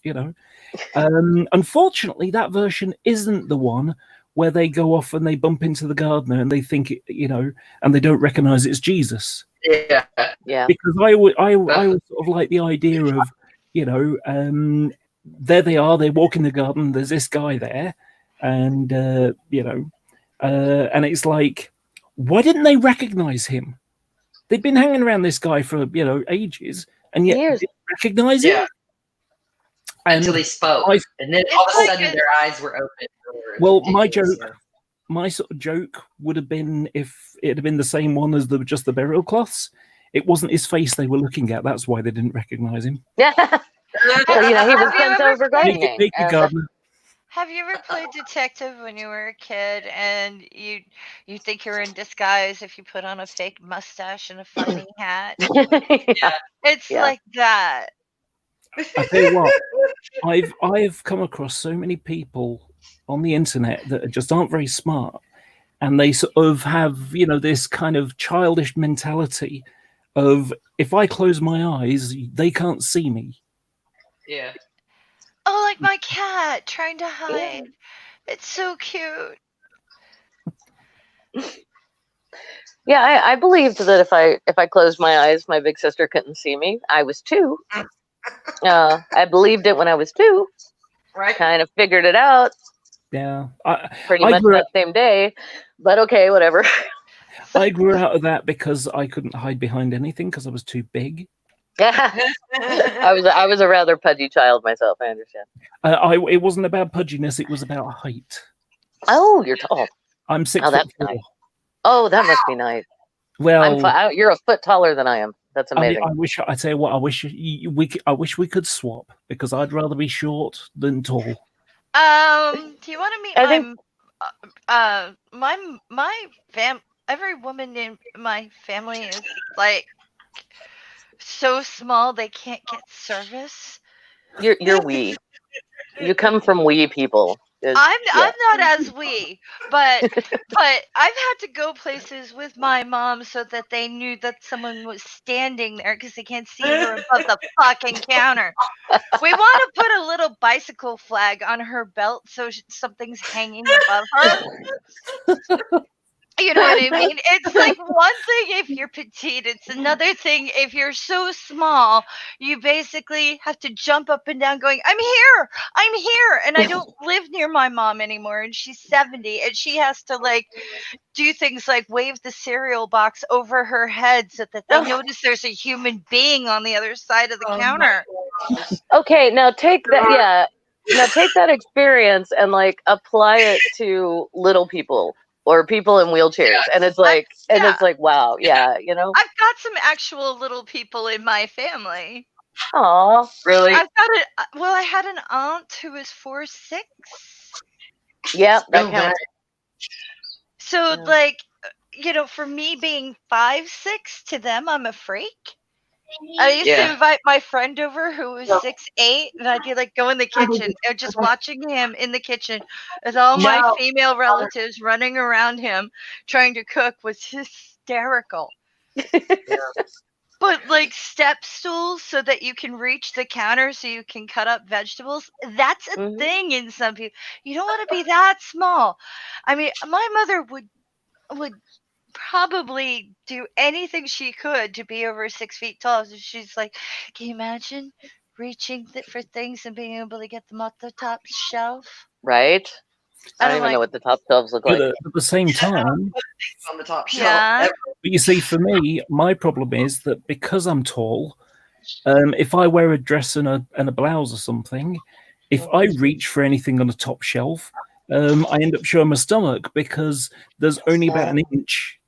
Unfortunately, that version isn't the one where they go off and they bump into the gardener and they think, and they don't recognize it's Jesus. Yeah. Because I would sort of like the idea of, there they are, they walk in the garden, there's this guy there, and and it's like, why didn't they recognize him? They've been hanging around this guy for ages, and yet they didn't recognize him. until he spoke, I- and then all of a It's like sudden a- their eyes were open. Well, my Ridiculous, joke- my sort of joke would have been if it had been the same one as just the burial cloths. It wasn't his face they were looking at. That's why they didn't recognize him. Yeah. Well, he was Have you bent ever over played- gardening. Naked and- gardener. Have you ever played detective when you were a kid and you think you're in disguise if you put on a fake mustache and a funny hat? Yeah. It's Yeah. like that. I tell you what, I've come across so many people on the internet that just aren't very smart, and they sort of have this kind of childish mentality of if I close my eyes, they can't see me. Yeah. Oh, like my cat trying to hide. It's so cute. Yeah, I believed that if I closed my eyes, my big sister couldn't see me. I was 2. I believed it when I was 2. Right. Kind of figured it out Yeah, pretty I much grew that same day. But okay, whatever. I grew out of that because I couldn't hide behind anything because I was too big. Yeah, I was a rather pudgy child myself. I understand. It wasn't about pudginess; it was about height. Oh, you're tall. I'm 6 Oh, that's foot 4. nice. Oh, that must be nice. Well, You're a foot taller than I am. That's I mean, amazing. I tell you what, I wish we could swap because I'd rather be short than tall. Do you want to meet I my think- my fam? Every woman in my family is like so small they can't get service. You're wee. You come from wee people. I'm not as wee, but I've had to go places with my mom so that they knew that someone was standing there because they can't see her above the fucking counter. We want to put a little bicycle flag on her belt so something's hanging above her. You know what I mean? It's like one thing if you're petite, it's another thing if you're so small, you basically have to jump up and down going, I'm here. And I don't live near my mom anymore. And she's 70 and she has to like do things like wave the cereal box over her head so that they notice there's a human being on the other side of the counter. Okay, now take that. Yeah, now take that experience and like apply it to little people or people in wheelchairs, and it's like, wow, yeah, you know. I've got some actual little people in my family. Aw, Really? I had an aunt who was 4'6". yeah, that Oh, counts. So Yeah. like, for me being 5'6", to them I'm a freak. I used to invite my friend over who was 6'8", and I'd be like, go in the kitchen, and just watching him in the kitchen with all my female relatives running around him trying to cook was hysterical. But like step stools so that you can reach the counter so you can cut up vegetables, that's a thing in some people. You don't want to be that small. I mean, my mother would probably do anything she could to be over 6 feet tall. So she's like, can you imagine reaching for things and being able to get them off the top shelf? Right? I don't even know what the top shelves look like. But at the same time, On the top shelf. Yeah. but you see, for me, my problem is that because I'm tall, if I wear a dress and a blouse or something, if I reach for anything on the top shelf, I end up showing my stomach because there's only about an inch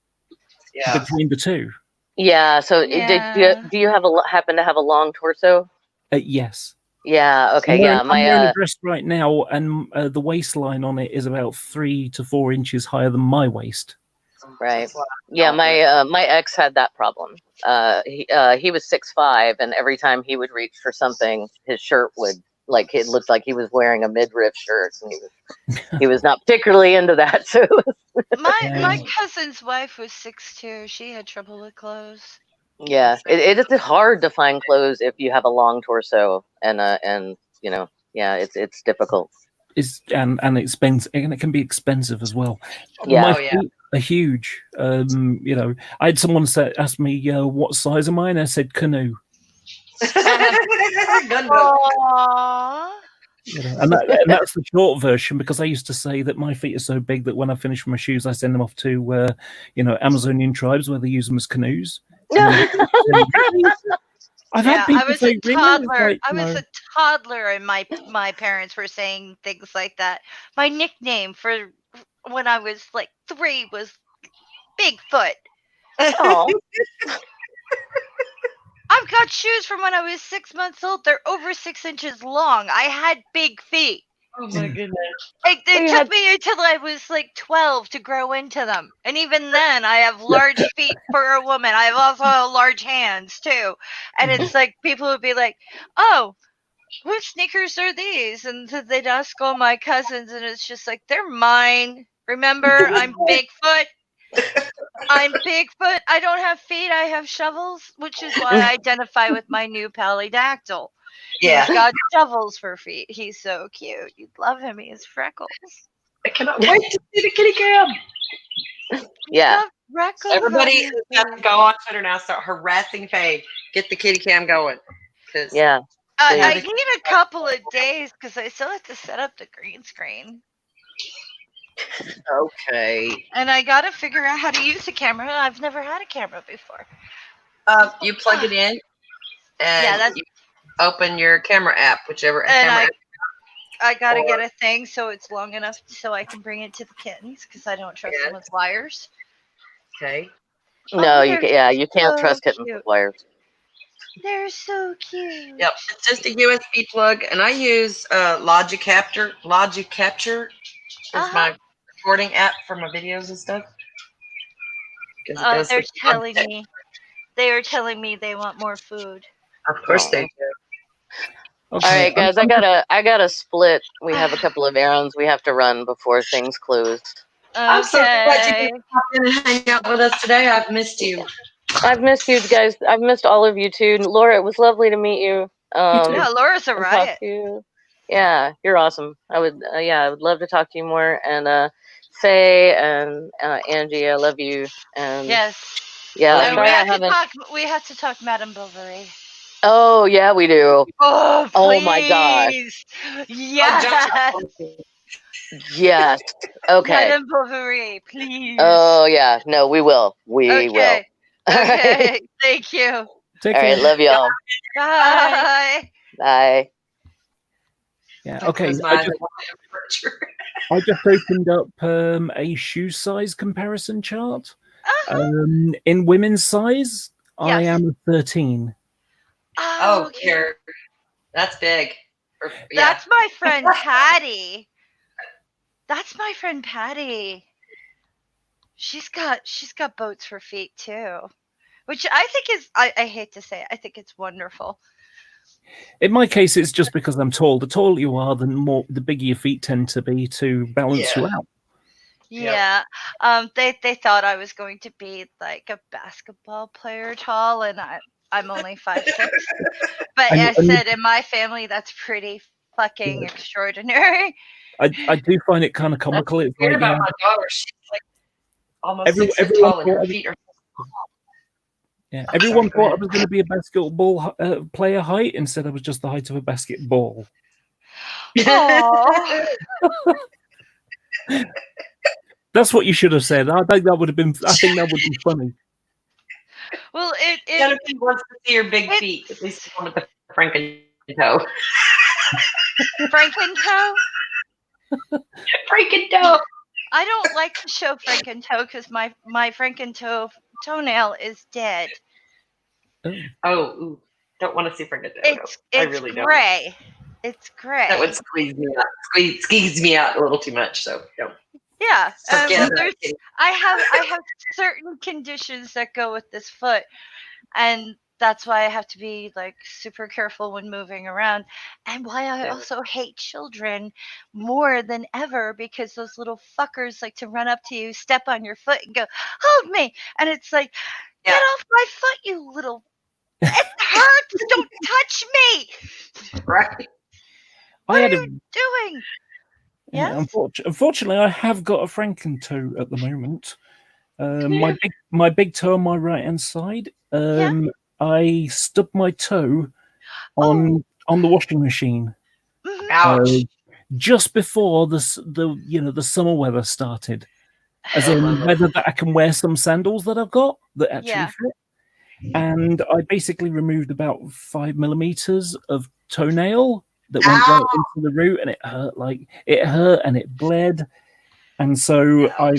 between the two. Yeah. So Yeah. do you happen to have a long torso? Yes. Yeah. Okay. I'm Yeah. wearing a dress right now, and the waistline on it is about 3 to 4 inches higher than my waist. Right. Yeah. My ex had that problem. He was 6'5", and every time he would reach for something, his shirt would it looked like he was wearing a midriff shirt, and he was not particularly into that. So My cousin's wife was 6'2". She had trouble with clothes. yeah, it is hard to find clothes if you have a long torso, and it's difficult. And expensive, and it can be expensive as well. Yeah. My feet are huge. I had someone ask me what size am I, and I said canoe. Aww. And that's the short version, because I used to say that my feet are so big that when I finish with my shoes, I send them off to Amazonian tribes where they use them as canoes. I've Yeah, had people I was say, a really? It's toddler. like, I was no. a toddler, and my parents were saying things like that. My nickname for when I was like 3 was Bigfoot. Oh, I've got shoes from when I was 6 months old. They're over 6 inches long. I had big feet. Oh my goodness. It We took had- me until I was like 12 to grow into them. And even then, I have large feet for a woman. I have also large hands too. And it's like people would be like, oh, whose sneakers are these? And they'd ask all my cousins, and it's just like, they're mine. Remember, I'm Bigfoot. I'm Bigfoot. I don't have feet. I have shovels, which is why I identify with my new palidactyl. Yeah. He's got shovels for feet. He's so cute. You'd love him. He has freckles. I cannot wait to see the kitty cam. He's yeah. got freckles. Everybody on has his got to face. go on Twitter now, start harassing Faye. Get the kitty cam going. 'Cause Yeah. I Please. need a couple of days because I still have to set up the green screen. Okay. And I got to figure out how to use a camera. I've never had a camera before. You plug it in and Yeah, that's- you open your camera app, whichever And camera app. I got to Or- get a thing so it's long enough so I can bring it to the kittens because I don't trust them Yes. with wires. Okay. No, you they're yeah, you can't so trust kittens cute. with wires. They're so cute. Yep. It's just a USB plug, and I use Logic Capture. Logic Capture is my recording app for my videos and stuff. 'Cause it does They're the- telling me. They are telling me they want more food. Of course they do. All right, guys, I gotta split. We have a couple of errands we have to run before things close. I'm so glad Okay. you could pop in and hang out with us today. I've missed you. I've missed you guys. I've missed all of you too. Laura, it was lovely to meet you. Yeah, Laura's a and talk riot. to you. Yeah, you're awesome. I would love to talk to you more. And Faye and Angie, I love you. And Yes. yeah, And sorry I haven't. we have to talk Madame Bovary. Oh yeah, we do. Oh, please. Oh my gosh. Yes. Yes. Okay. Madame Bovary, please. Oh yeah. No, we will. We will. Okay. All right. Okay. Thank you. Take All care. right. Love y'all. Bye. Bye. Yeah. Okay. That was I my just, furniture. I just opened up a shoe size comparison chart. In women's size, I Yes. am a 13. Oh, okay. here. That's big. Yeah. That's my friend Patty. That's my friend Patty. She's got boats for feet too, which I think is I hate to say it, I think it's wonderful. In my case, it's just because I'm tall. The taller you are, the bigger your feet tend to be to balance you out. Yeah. They thought I was going to be like a basketball player tall, and I'm only 5'6". But And- I and- said in my family that's pretty fucking extraordinary. I do find it kind of comical. It's Weird like, about my daughter. She's like almost Every- 6 foot everyone tall, and her thought- feet are. yeah, I'm everyone sorry, go thought I was going to be a basketball player height. Instead, I was just the height of a basketball. Aw. That's what you should have said. I think that would be funny. Well, Jennifer wants to see her big feet. At least one of the Franken toe. Frankentoe. Franken toe. I don't like to show Frankentoe because my Frankentoe toenail is dead. Oh, ooh. Don't want to see Franken toe. It's I really don't. gray. It's gray. That would squeeze me out. Squeeze me out a little too much. So no. Yeah. Forget Well, about it. I have certain conditions that go with this foot, and that's why I have to be like super careful when moving around, and why I Yeah. also hate children more than ever because those little fuckers like to run up to you, step on your foot, and go, "Hold me," and it's like, "Get Yeah. off my foot, you little! It hurts! Don't touch me! Right. What I had are you doing?" yeah, Yes. unfortunately, I have got a Franken-toe at the moment. My big toe on my right hand side. I stubbed my toe on the washing machine Mhm. Ouch. just before the summer weather started. As in whether that I can wear some sandals that I've got that actually Yeah. fit. and I basically removed about 5 millimeters of toenail that went right into the root, and it hurt and it bled. And so I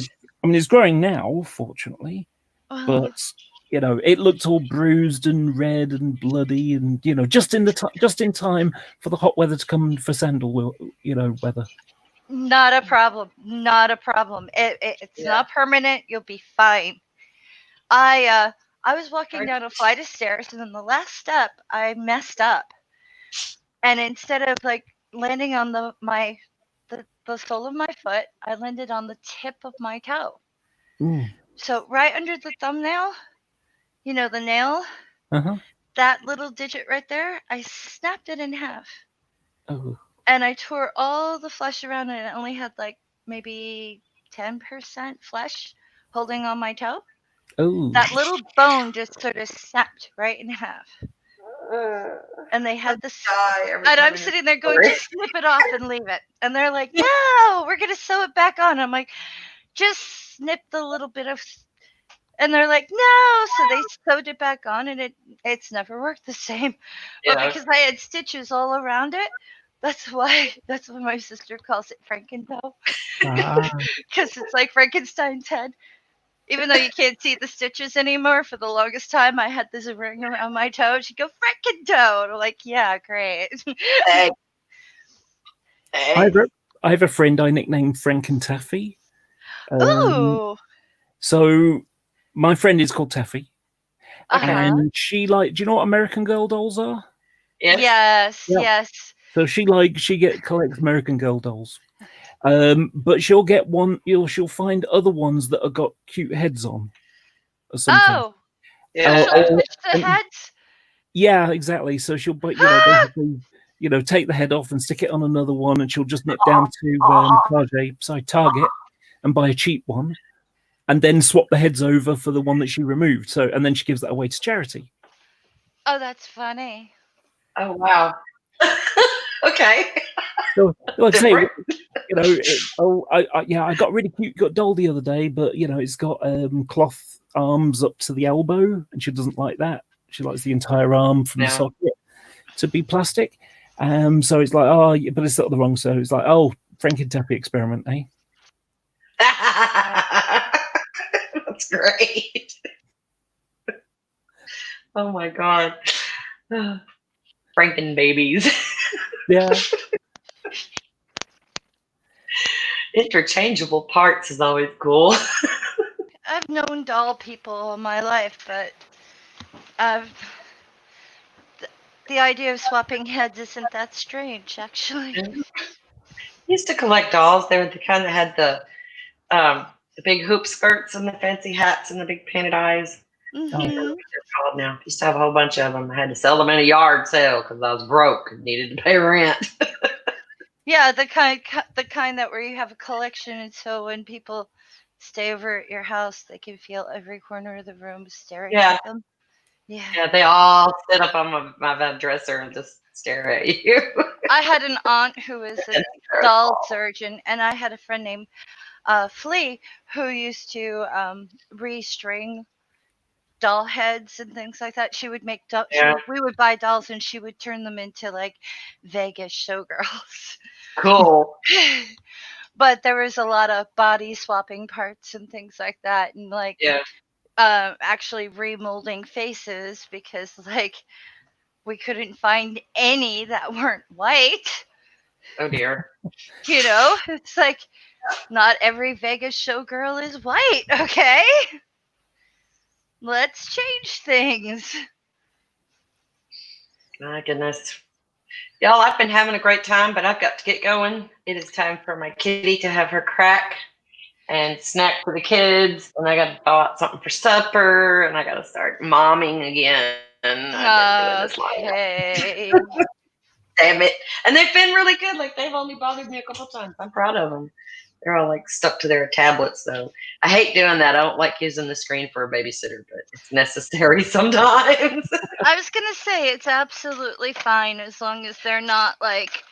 mean, it's growing now, fortunately, Well, but it looked all bruised and red and bloody, and just in time for the hot weather to come for sandal, weather. not a problem. Not a problem. It's not permanent. You'll be fine. I was walking down a flight of stairs, and then the last step I messed up, and instead of like landing on the sole of my foot, I landed on the tip of my toe. Ooh. So right under the thumbnail, the nail, that little digit right there, I snapped it in half. Oh. And I tore all the flesh around it, and I only had like maybe 10% flesh holding on my toe. Oh. That little bone just sort of snapped right in half. And they had this, and I'm sitting there going, just snip it off and leave it. And they're like, no, we're going to sew it back on. I'm like, just snip the little bit of, and they're like, no. So they sewed it back on, and it's never worked the same. But because I had stitches all around it, that's why my sister calls it Franken-toe. Because it's like Frankenstein's head. Even though you can't see the stitches anymore, for the longest time I had this ring around my toe. She'd go, Franken-toe. And I'm like, yeah, great. Hey. I have a friend I nicknamed Franken-Taffy. Ooh. So my friend is called Taffy. And she do you know what American Girl dolls are? Yes. So she collects American Girl dolls. But she'll get one. She'll find other ones that have got cute heads on, or something. Oh, she'll switch the heads. Yeah, exactly. So she'll, basically, take the head off and stick it on another one, and she'll just nip down to Target, and buy a cheap one, and then swap the heads over for the one that she removed. So, and then she gives that away to charity. Oh, that's funny. Oh wow. Okay. So, like I say, I got a really cute doll the other day, but it's got cloth arms up to the elbow, and she doesn't like that. She likes the entire arm from the socket to be plastic. So it's like, but it's not the wrong. So it's like, Franken-Taffy experiment, eh? That's great. Oh my god. Franken babies. Yeah. Interchangeable parts is always cool. I've known doll people all my life, but the idea of swapping heads isn't that strange, actually. I used to collect dolls. They were the kind that had the big hoop skirts and the fancy hats and the big painted eyes. Mm-hmm. I don't know what they're called now. I used to have a whole bunch of them. I had to sell them in a yard sale because I was broke and needed to pay rent. Yeah, the kind that where you have a collection, and so when people stay over at your house, they can feel every corner of the room staring at them. Yeah, they all sit up on my dresser and just stare at you. I had an aunt who was a doll surgeon, and I had a friend named Flea who used to restring doll heads and things like that. She would make we would buy dolls, and she would turn them into like Vegas showgirls. Cool. But there was a lot of body swapping parts and things like that, and actually remolding faces, because like we couldn't find any that weren't white. Oh dear. It's like not every Vegas showgirl is white, okay? Let's change things. My goodness. Y'all, I've been having a great time, but I've got to get going. It is time for my kitty to have her crack and snack for the kids. And I got to thaw out something for supper, and I got to start momming again. Okay. Damn it. And they've been really good. Like, they've only bothered me a couple times. I'm proud of them. They're all like stuck to their tablets, though. I hate doing that. I don't like using the screen for a babysitter, but it's necessary sometimes. I was going to say it's absolutely fine as long as they're not like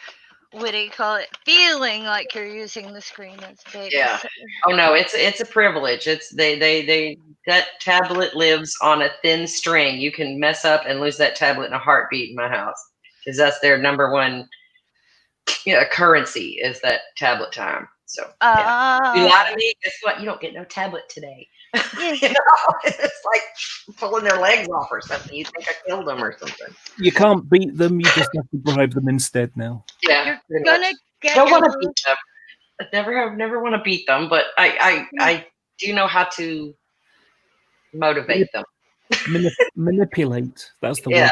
what do you call it? Feeling like you're using the screen as a babysitter. Yeah. Oh no, it's a privilege. It's they that tablet lives on a thin string. You can mess up and lose that tablet in a heartbeat in my house because that's their number one currency is that tablet time. So you lie to me, guess what? You don't get no tablet today. It's like pulling their legs off or something. You think I killed them or something. You can't beat them. You just have to bribe them instead now. Yeah, You're gonna get don't your want to beat them. I never want to beat them, but I do know how to motivate them. Manipulate. That's the Yeah, word.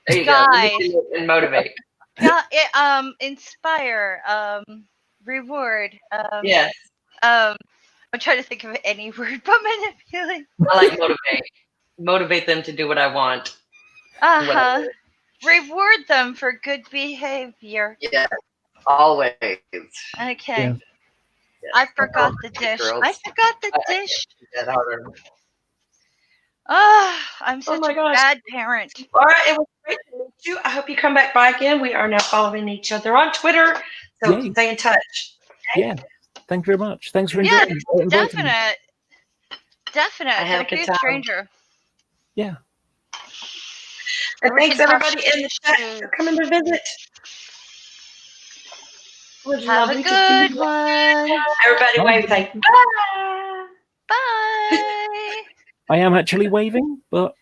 there you Guys. go. Manipulate and motivate. Inspire, reward. Yes, I'm trying to think of any word but manipulate. I like motivate. Motivate them to do what I want. Uh-huh. Reward them for good behavior. Yeah, always. Okay. Yeah. I forgot the dish. Girls. I forgot the I dish. That harder. Oh, I'm such my a gosh. bad parent. All right, it was great to meet you. I hope you come back by again. We are now following each other on Twitter, so Yay. stay in touch. Yeah. Thank you very much. Thanks for Yeah, inviting me. Definite. I had a Don't good be a time. stranger. Yeah. And We thanks can talk everybody in the chat for coming to visit. It was Have lovely a to see good you. one. Everybody Bye. wave, say bye. Bye. I am actually waving, but